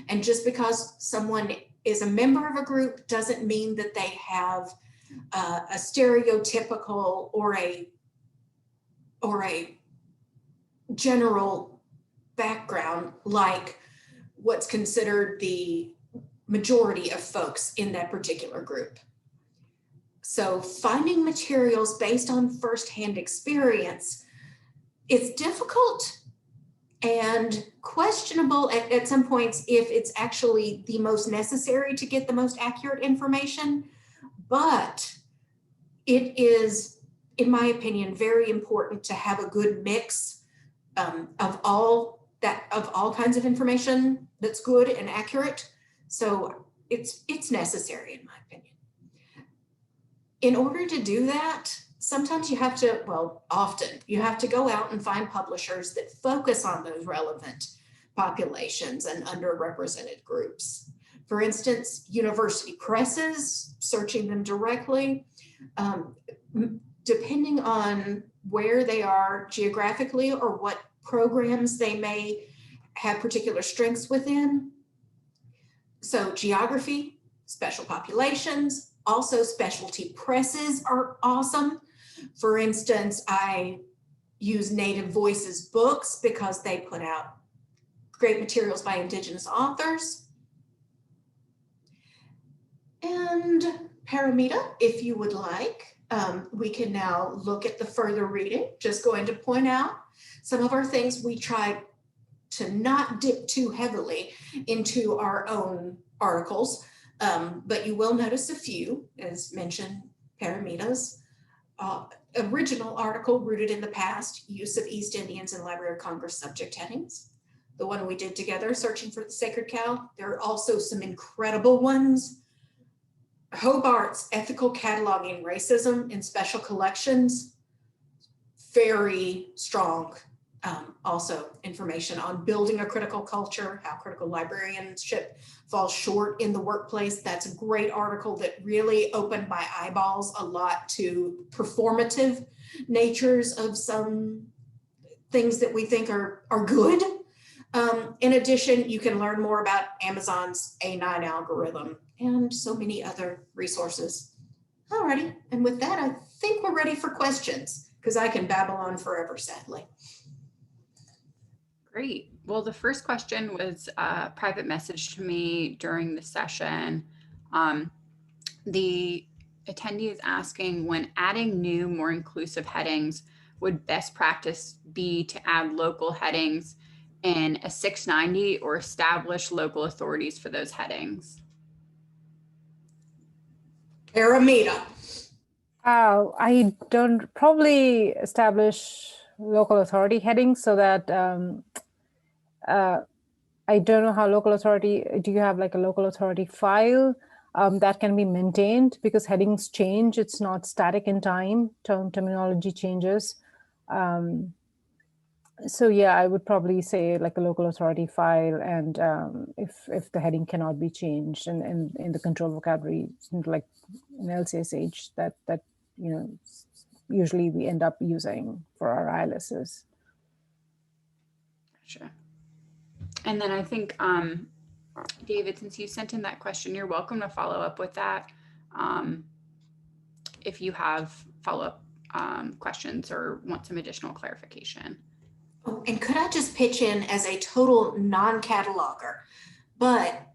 And just because someone is a member of a group doesn't mean that they have a stereotypical or a general background like what's considered the majority of folks in that particular group. So finding materials based on firsthand experience is difficult and questionable at some points if it's actually the most necessary to get the most accurate information, but it is, in my opinion, very important to have a good mix of all kinds of information that's good and accurate. So it's necessary, in my opinion. In order to do that, sometimes you have to, well, often you have to go out and find publishers that focus on those relevant populations and underrepresented groups. For instance, university presses, searching them directly, depending on where they are geographically or what programs they may have particular strengths within. So geography, special populations, also specialty presses are awesome. For instance, I use Native Voices books because they put out great materials by Indigenous authors. And Paromita, if you would like, we can now look at the further reading. Just going to point out some of our things we tried to not dip too heavily into our own articles, but you will notice a few, as mentioned, Paromita's original article, Rooted in the Past, Use of East Indians in Library of Congress Subject Headings. The one we did together, Searching for the Sacred Cow. There are also some incredible ones. Hobart's Ethical Cataloging Racism in Special Collections. Very strong. Also information on building a critical culture, how critical librarianship falls short in the workplace. That's a great article that really opened my eyeballs a lot to performative natures of some things that we think are good. In addition, you can learn more about Amazon's A9 algorithm and so many other resources. Alrighty, and with that, I think we're ready for questions because I can babble on forever, sadly.
Great. Well, the first question was a private message to me during the session. The attendee is asking, when adding new, more inclusive headings, would best practice be to add local headings in a 690 or establish local authorities for those headings?
Paromita. I don't probably establish local authority headings so that I don't know how local authority, do you have like a local authority file that can be maintained because headings change. It's not static in time, terminology changes. So yeah, I would probably say like a local authority file, and if the heading cannot be changed, and in the control vocabulary, like in Lcsh, that usually we end up using for our ILSs.
Gotcha. And then I think, David, since you sent in that question, you're welcome to follow up with that if you have follow-up questions or want some additional clarification.
Oh, and could I just pitch in as a total non-cataloger? But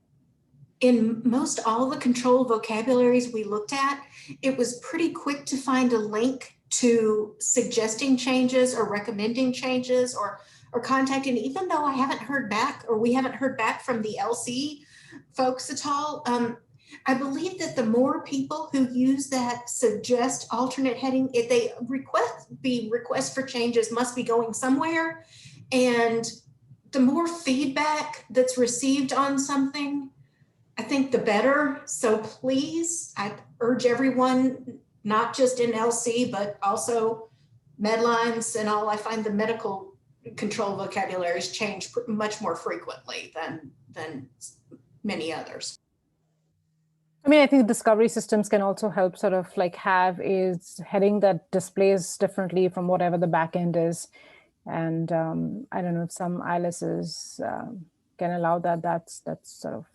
in most all the control vocabularies we looked at, it was pretty quick to find a link to suggesting changes or recommending changes or contacting, even though I haven't heard back, or we haven't heard back from the LC folks at all. I believe that the more people who use that suggest alternate heading, if they request for changes must be going somewhere. And the more feedback that's received on something, I think the better. So please, I urge everyone, not just in LC, but also Medlines and all. I find the medical control vocabularies change much more frequently than many others.
I mean, I think discovery systems can also help sort of like have a heading that displays differently from whatever the backend is. And I don't know if some ILSs can allow that. That's sort of,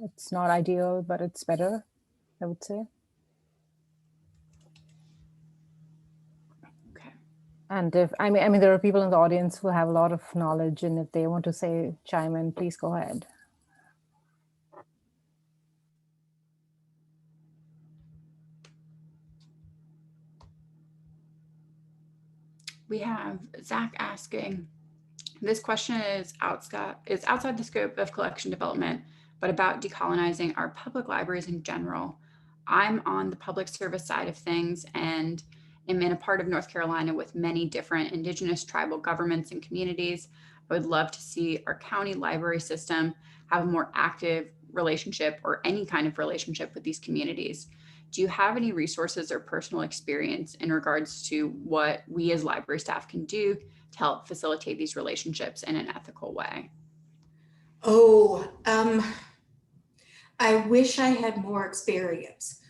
it's not ideal, but it's better, I would say.
Okay.
And if, I mean, there are people in the audience who have a lot of knowledge, and if they want to chime in, please go ahead.
We have Zach asking, this question is outside the scope of collection development, but about decolonizing our public libraries in general. I'm on the public service side of things and am in a part of North Carolina with many different indigenous tribal governments and communities. I would love to see our county library system have a more active relationship or any kind of relationship with these communities. Do you have any resources or personal experience in regards to what we as library staff can do to help facilitate these relationships in an ethical way?
Oh, I wish I had more experience.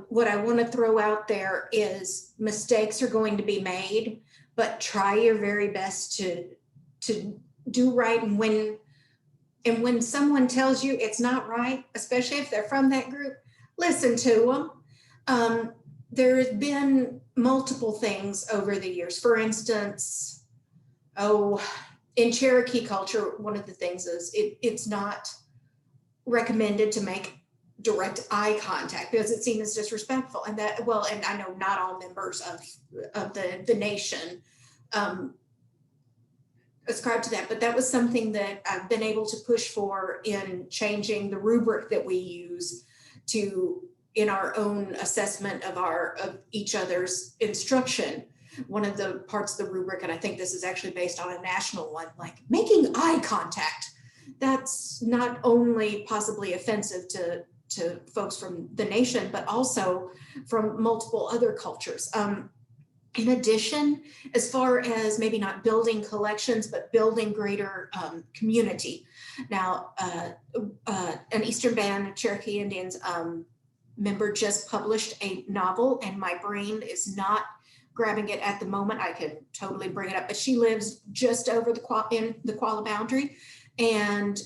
What I want to throw out there is mistakes are going to be made, but try your very best to do right. And when someone tells you it's not right, especially if they're from that group, listen to them. There's been multiple things over the years. For instance, in Cherokee culture, one of the things is it's not recommended to make direct eye contact because it's seen as disrespectful. And that, well, and I know not all members of the nation ascribe to that, but that was something that I've been able to push for in changing the rubric that we use in our own assessment of each other's instruction. One of the parts of the rubric, and I think this is actually based on a national one, like making eye contact. That's not only possibly offensive to folks from the nation, but also from multiple other cultures. In addition, as far as maybe not building collections, but building greater community. Now, an Eastern Band of Cherokee Indians member just published a novel, and my brain is not grabbing it at the moment. I can totally bring it up, but she lives just over in the Qualla boundary, and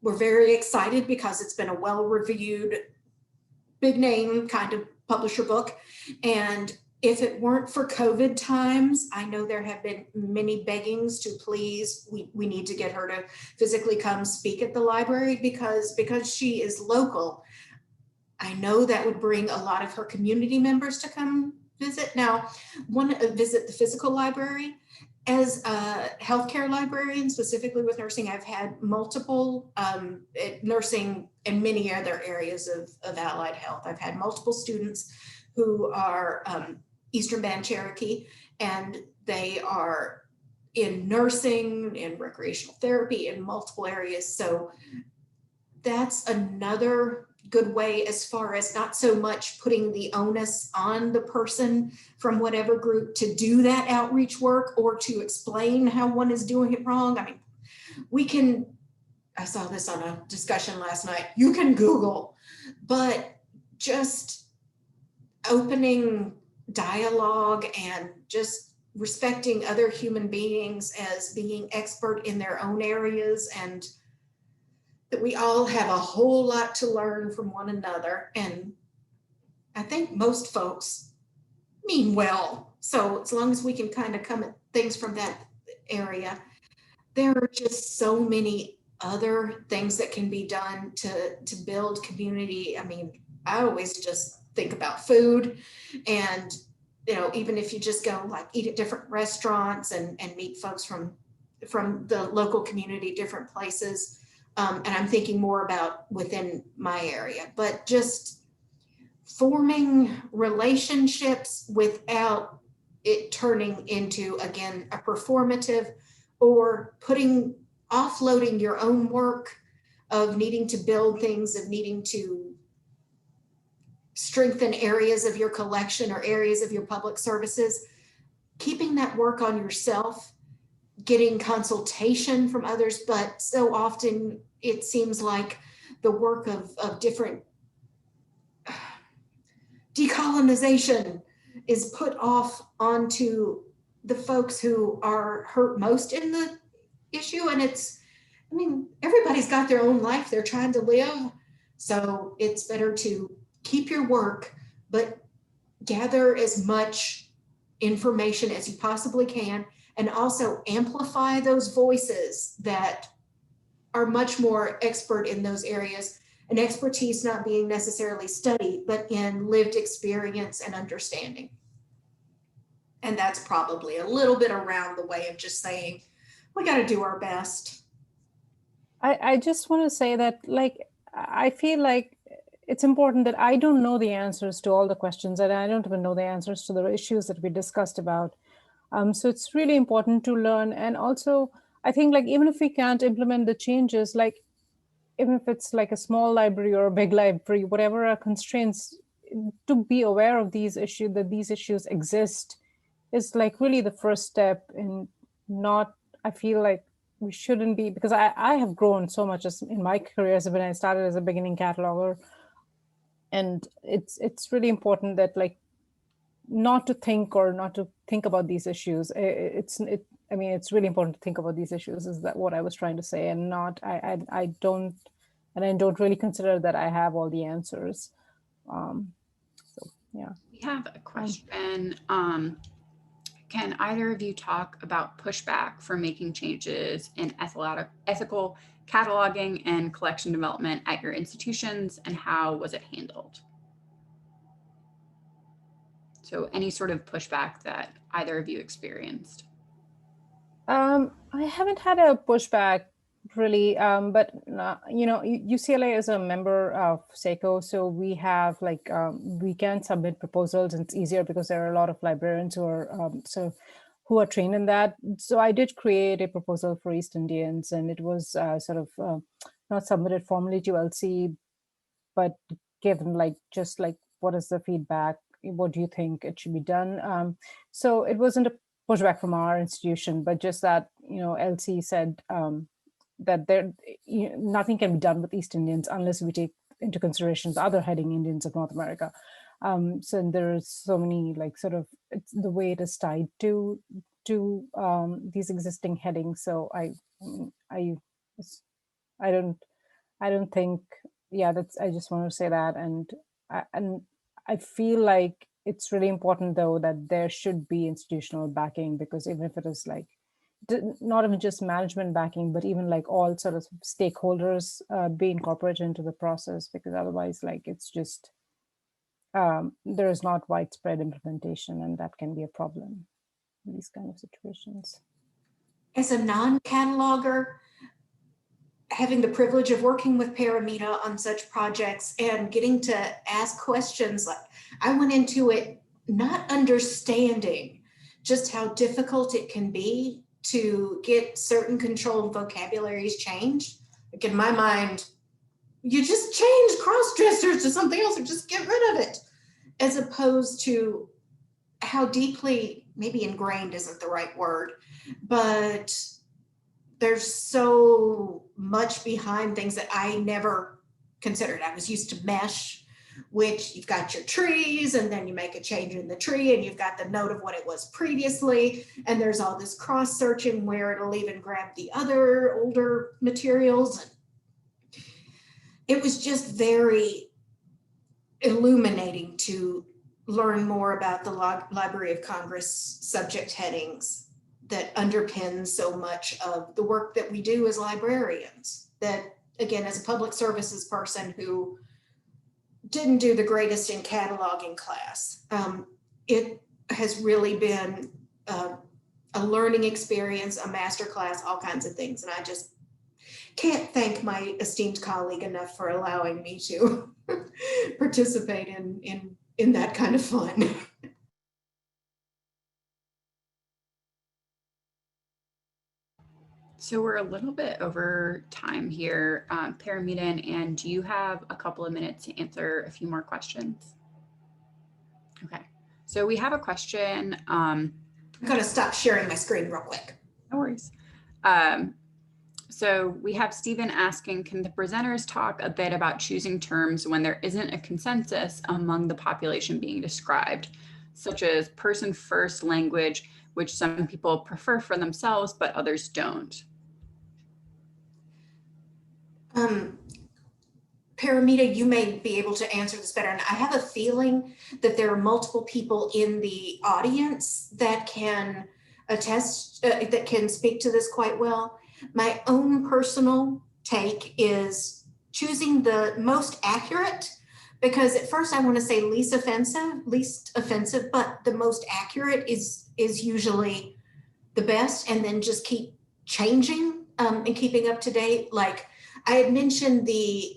we're very excited because it's been a well-reviewed, big name kind of publisher book. And if it weren't for COVID times, I know there have been many beggings to please, we need to get her to physically come speak at the library because she is local. I know that would bring a lot of her community members to come visit. Now, visit the physical library. As a healthcare librarian, specifically with nursing, I've had multiple nursing and many other areas of allied health. I've had multiple students who are Eastern Band Cherokee, and they are in nursing, in recreational therapy, in multiple areas. So that's another good way as far as not so much putting the onus on the person from whatever group to do that outreach work or to explain how one is doing it wrong. I mean, we can, I saw this on a discussion last night, you can Google, but just opening dialogue and just respecting other human beings as being expert in their own areas, and that we all have a whole lot to learn from one another. And I think most folks mean well. So as long as we can kind of come at things from that area, there are just so many other things that can be done to build community. I mean, I always just think about food, and even if you just go like eat at different restaurants and meet folks from the local community, different places. And I'm thinking more about within my area, but just forming relationships without it turning into, again, a performative, or offloading your own work of needing to build things, of needing to strengthen areas of your collection or areas of your public services, keeping that work on yourself, getting consultation from others. But so often it seems like the work of different decolonization is put off onto the folks who are hurt most in the issue. And I mean, everybody's got their own life they're trying to live. So it's better to keep your work, but gather as much information as you possibly can, and also amplify those voices that are much more expert in those areas, and expertise not being necessarily studied, but in lived experience and understanding. And that's probably a little bit around the way of just saying, we got to do our best.
I just want to say that, like, I feel like it's important that I don't know the answers to all the questions, and I don't even know the answers to the issues that we discussed about. So it's really important to learn. And also, I think, like, even if we can't implement the changes, like, even if it's like a small library or a big library, whatever our constraints, to be aware of these issues, that these issues exist, is like really the first step. In not, I feel like we shouldn't be, because I have grown so much in my career as when I started as a beginning cataloger. And it's really important that, like, not to think about these issues. I mean, it's really important to think about these issues, is that what I was trying to say, and not, I don't really consider that I have all the answers. So, yeah.
We have a question. Can either of you talk about pushback for making changes in ethical cataloging and collection development at your institutions, and how was it handled? So any sort of pushback that either of you experienced? I
haven't had a pushback really, but UCLA is a member of SACO, so we have we can submit proposals, and it's easier because there are a lot of librarians who are trained in that. So I did create a proposal for East Indians, and it was not submitted formally to LC, but given just what is the feedback? What do you think it should be done? So it wasn't a pushback from our institution, but just that, LC said that nothing can be done with East Indians unless we take into consideration the other heading Indians of North America. So there's so many it's the way it is tied to these existing headings. So I don't think, I just want to say that. And I feel like it's really important, though, that there should be institutional backing, because even if it is not even just management backing, but even all sort of stakeholders be incorporated into the process, because otherwise it's just there is not widespread implementation, and that can be a problem in these kind of situations.
As a non-cataloger, having the privilege of working with Paromita on such projects and getting to ask questions, I went into it not understanding just how difficult it can be to get certain controlled vocabularies changed. In my mind, you just change cross-dressers to something else or just get rid of it, as opposed to how deeply, maybe ingrained isn't the right word, but there's so much behind things that I never considered. I was used to mesh, which you've got your trees and then you make a change in the tree and you've got the note of what it was previously. And there's all this cross searching where it'll even grab the other older materials. And it was just very illuminating to learn more about the Library of Congress subject headings that underpin so much of the work that we do as librarians. That, again, as a public services person who didn't do the greatest in cataloging class, it has really been a learning experience, a master class, all kinds of things. And I just can't thank my esteemed colleague enough for allowing me to participate in that kind of fun.
So we're a little bit over time here, Paromita and Anne, do you have a couple of minutes to answer a few more questions? Okay, so we have a question.
I'm gonna stop sharing my screen real quick.
No worries. So we have Stephen asking, can the presenters talk a bit about choosing terms when there isn't a consensus among the population being described, such as person first language, which some people prefer for themselves, but others don't?
Paromita, you may be able to answer this better. And I have a feeling that there are multiple people in the audience that can attest, that can speak to this quite well. My own personal take is choosing the most accurate, because at first I want to say least offensive, but the most accurate is usually the best, and then just keep changing and keeping up to date. Like I had mentioned the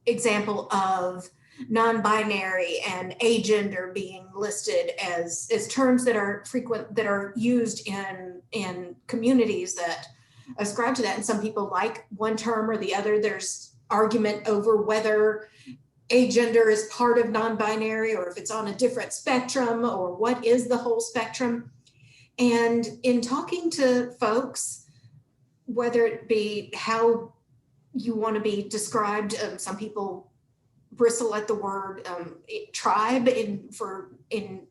example of non-binary and agender being listed as terms that are frequent, that are used in communities that ascribe to that. And some people like one term or the other. There's argument over whether agender is part of non-binary or if it's on a different spectrum, or what is the whole spectrum. And in talking to folks, whether it be how you want to be described, some people bristle at the word tribe in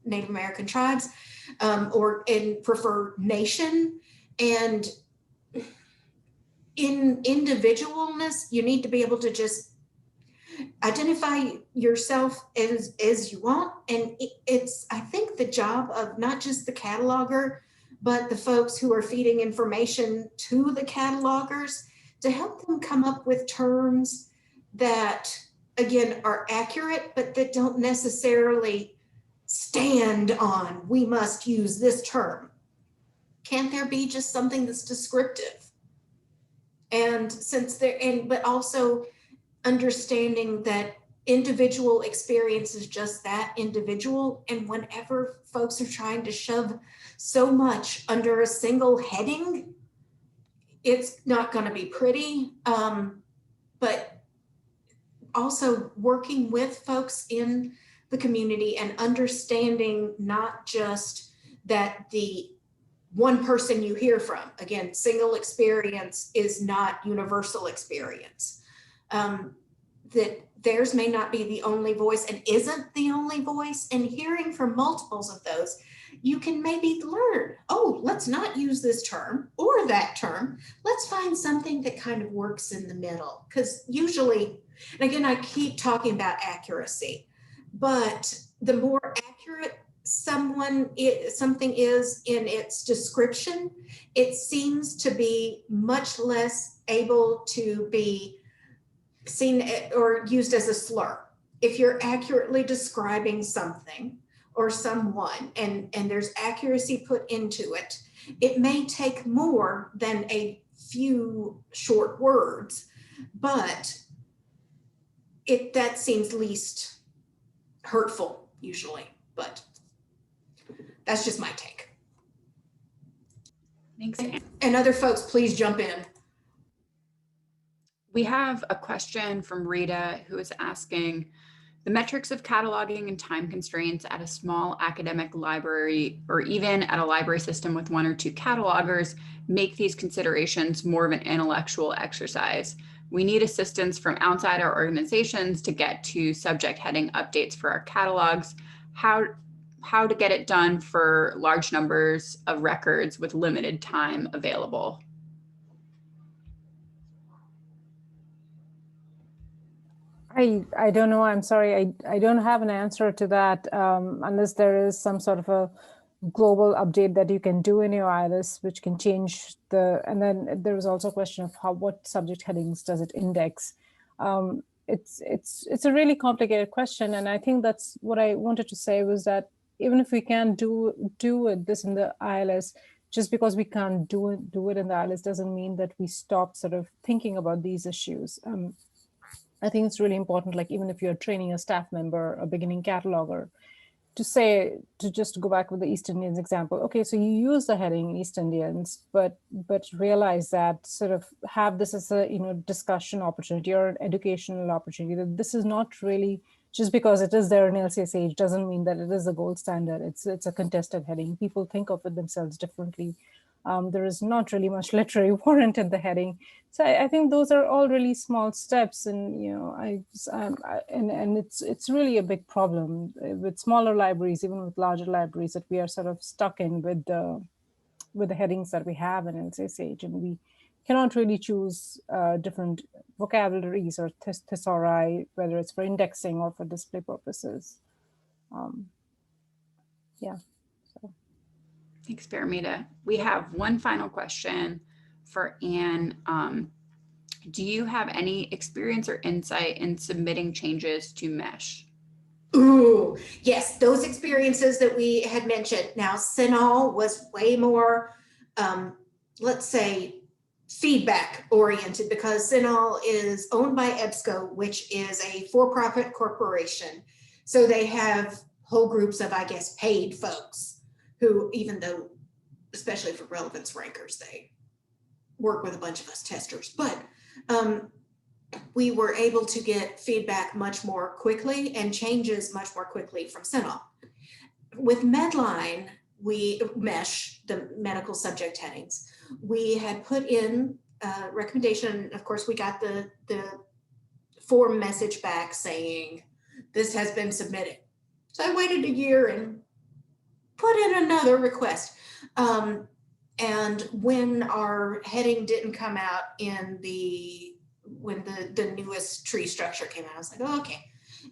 Native American tribes, or prefer nation. And in individualness, you need to be able to just identify yourself as you want. And it's, I think, the job of not just the cataloger, but the folks who are feeding information to the catalogers to help them come up with terms that, again, are accurate, but that don't necessarily stand on, we must use this term. Can't there be just something that's descriptive? And but also understanding that individual experience is just that, individual. And whenever folks are trying to shove so much under a single heading, it's not going to be pretty. But also working with folks in the community and understanding not just that the one person you hear from, again, single experience is not universal experience. That theirs may not be the only voice and isn't the only voice, and hearing from multiples of those, you can maybe learn, oh, let's not use this term or that term. Let's find something that kind of works in the middle. Because usually, and again, I keep talking about accuracy, but the more accurate something is in its description, it seems to be much less able to be seen or used as a slur. If you're accurately describing something or someone and there's accuracy put into it, it may take more than a few short words, but that seems least hurtful usually. But that's just my take.
Thanks.
And other folks, please jump in.
We have a question from Rita who is asking, the metrics of cataloging and time constraints at a small academic library, or even at a library system with 1 or 2 catalogers, make these considerations more of an intellectual exercise. We need assistance from outside our organizations to get to subject heading updates for our catalogs. How to get it done for large numbers of records with limited time available.
I don't know. I'm sorry. I don't have an answer to that unless there is some sort of a global update that you can do in your ILS, which can change and then there is also a question of what subject headings does it index? It's a really complicated question. And I think that's what I wanted to say was that even if we can do this in the ILS, just because we can't do it in the ILS doesn't mean that we stop sort of thinking about these issues. I think it's really important, like even if you're training a staff member, a beginning cataloger, to just go back with the East Indians example. Okay, so you use the heading East Indians, but realize that sort of have this as a discussion opportunity or an educational opportunity. That this is not really just because it is there in Lcsh doesn't mean that it is a gold standard. It's a contested heading. People think of it themselves differently. There is not really much literary warrant in the heading. So I think those are all really small steps, and and it's really a big problem with smaller libraries, even with larger libraries, that we are sort of stuck in with the headings that we have in Lcsh, and we cannot really choose different vocabularies or thesauri, whether it's for indexing or for display purposes. Yeah.
Thanks, Paromita. We have one final question for Anne. Do you have any experience or insight in submitting changes to MESH?
Ooh, yes, those experiences that we had mentioned. Now, CINAHL was way more, let's say, feedback oriented, because CINAHL is owned by EBSCO, which is a for-profit corporation. So they have whole groups of, I guess, paid folks who, even though, especially for relevance rankers, they work with a bunch of us testers, but we were able to get feedback much more quickly and changes much more quickly from CINAHL. With Medline, MESH, the medical subject headings, we had put in a recommendation. Of course, we got the form message back saying, this has been submitted. So I waited a year and put in another request. And when our heading didn't come out when the newest tree structure came out, I was like, oh, okay.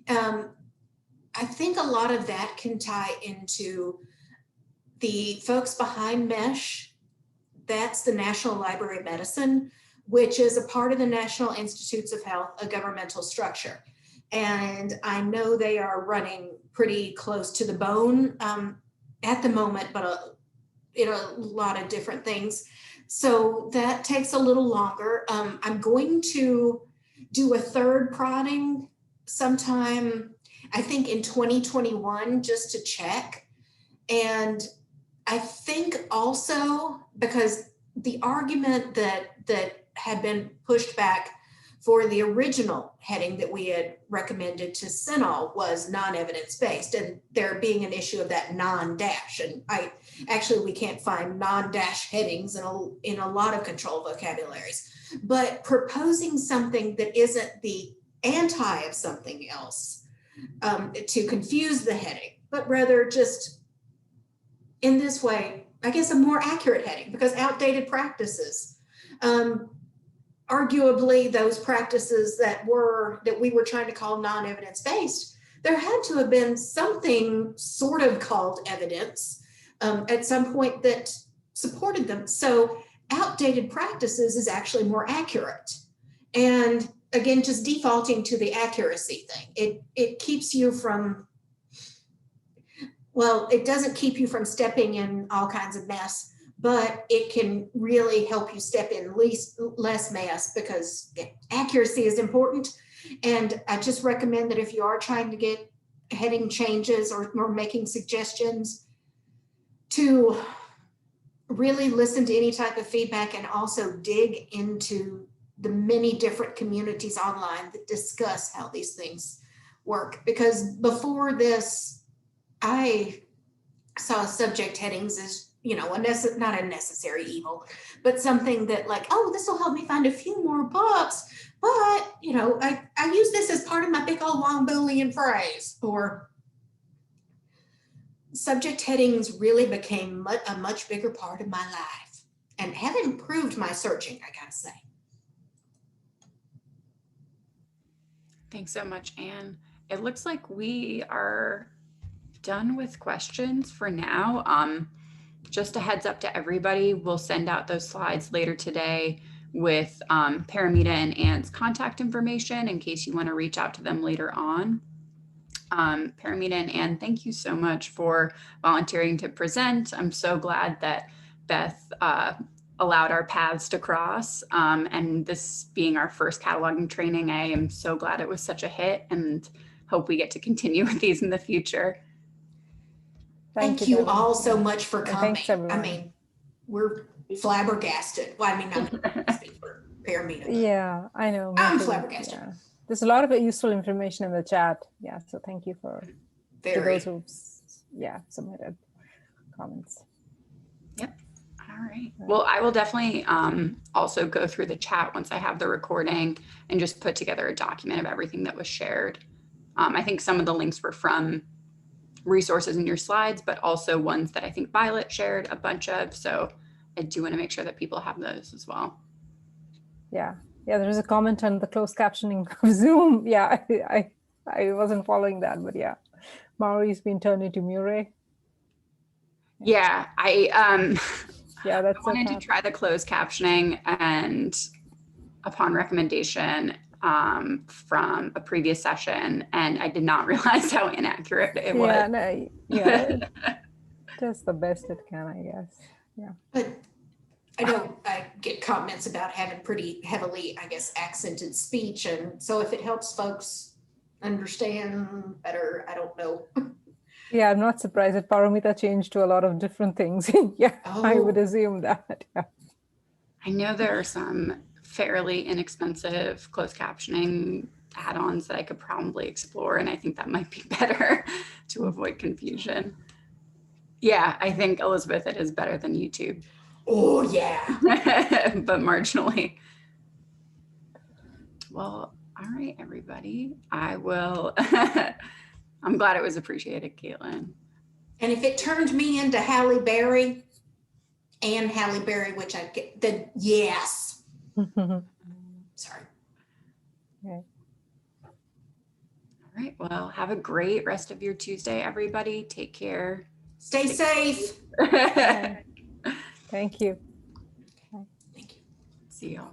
I think a lot of that can tie into the folks behind MESH. That's the National Library of Medicine, which is a part of the National Institutes of Health, a governmental structure. And I know they are running pretty close to the bone at the moment, but in a lot of different things. So that takes a little longer. I'm going to do a third prodding sometime, I think in 2021, just to check. And I think also because the argument that had been pushed back for the original heading that we had recommended to CINAHL was non-evidence-based, and there being an issue of that non-dash. And we can't find non-dash headings in a lot of control vocabularies. But proposing something that isn't the anti of something else to confuse the heading, but rather just in this way, I guess a more accurate heading, because outdated practices, arguably those practices that we were trying to call non-evidence-based, there had to have been something sort of called evidence at some point that supported them. So outdated practices is actually more accurate. And again, just defaulting to the accuracy thing, it keeps you from, well, it doesn't keep you from stepping in all kinds of mess, but it can really help you step in less mess, because accuracy is important. And I just recommend that if you are trying to get heading changes or making suggestions, to really listen to any type of feedback and also dig into the many different communities online that discuss how these things work. Because before this, I saw subject headings as, you know, not a necessary evil, but something that like, oh, this will help me find a few more books. But, you know, I use this as part of my big old long Boolean phrase. Or subject headings really became a much bigger part of my life and have improved my searching, I gotta say.
Thanks so much, Anne. It looks like we are done with questions for now. Just a heads up to everybody, we'll send out those slides later today with Paromita and Anne's contact information in case you want to reach out to them later on. Paromita and Anne, thank you so much for volunteering to present. I'm so glad that Beth allowed our paths to cross, and this being our first cataloging training, I am so glad it was such a hit and hope we get to continue with these in the future.
Thank you all so much for coming.
Thanks, everyone.
I mean, we're flabbergasted. Well, I mean, I'm speaking for Paromita.
Yeah, I know.
I'm flabbergasted.
Yeah. There's a lot of useful information in the chat. Yeah, so thank you to those who submitted comments.
Yep. All right. Well, I will definitely also go through the chat once I have the recording and just put together a document of everything that was shared. I think some of the links were from resources in your slides, but also ones that I think Violet shared a bunch of. So I do want to make sure that people have those as well.
Yeah. Yeah, there's a comment on the closed captioning of Zoom. Yeah, I wasn't following that, but yeah. Mauri's been turned into Murray.
Yeah,
yeah, that's
I wanted to try the closed captioning, and upon recommendation from a previous session, and I did not realize how inaccurate it was.
Yeah, no, yeah, just the best it can, I guess. Yeah.
But I know I get comments about having pretty heavily, I guess, accented speech. And so if it helps folks understand better, I don't know.
Yeah, I'm not surprised that Paromita changed to a lot of different things. Yeah, oh. I would assume that. Yeah.
I know there are some fairly inexpensive closed captioning add-ons that I could probably explore, and I think that might be better to avoid confusion. Yeah, I think, Elizabeth, it is better than YouTube.
Oh, yeah.
But marginally. Well, all right, everybody. I will. I'm glad it was appreciated, Caitlin.
And if it turned me into Halle Berry and Halle Berry, which I get, then yes. Sorry.
Okay.
All right. Well, have a great rest of your Tuesday, everybody. Take care.
Stay safe.
Thank you.
Thank you.
See y'all.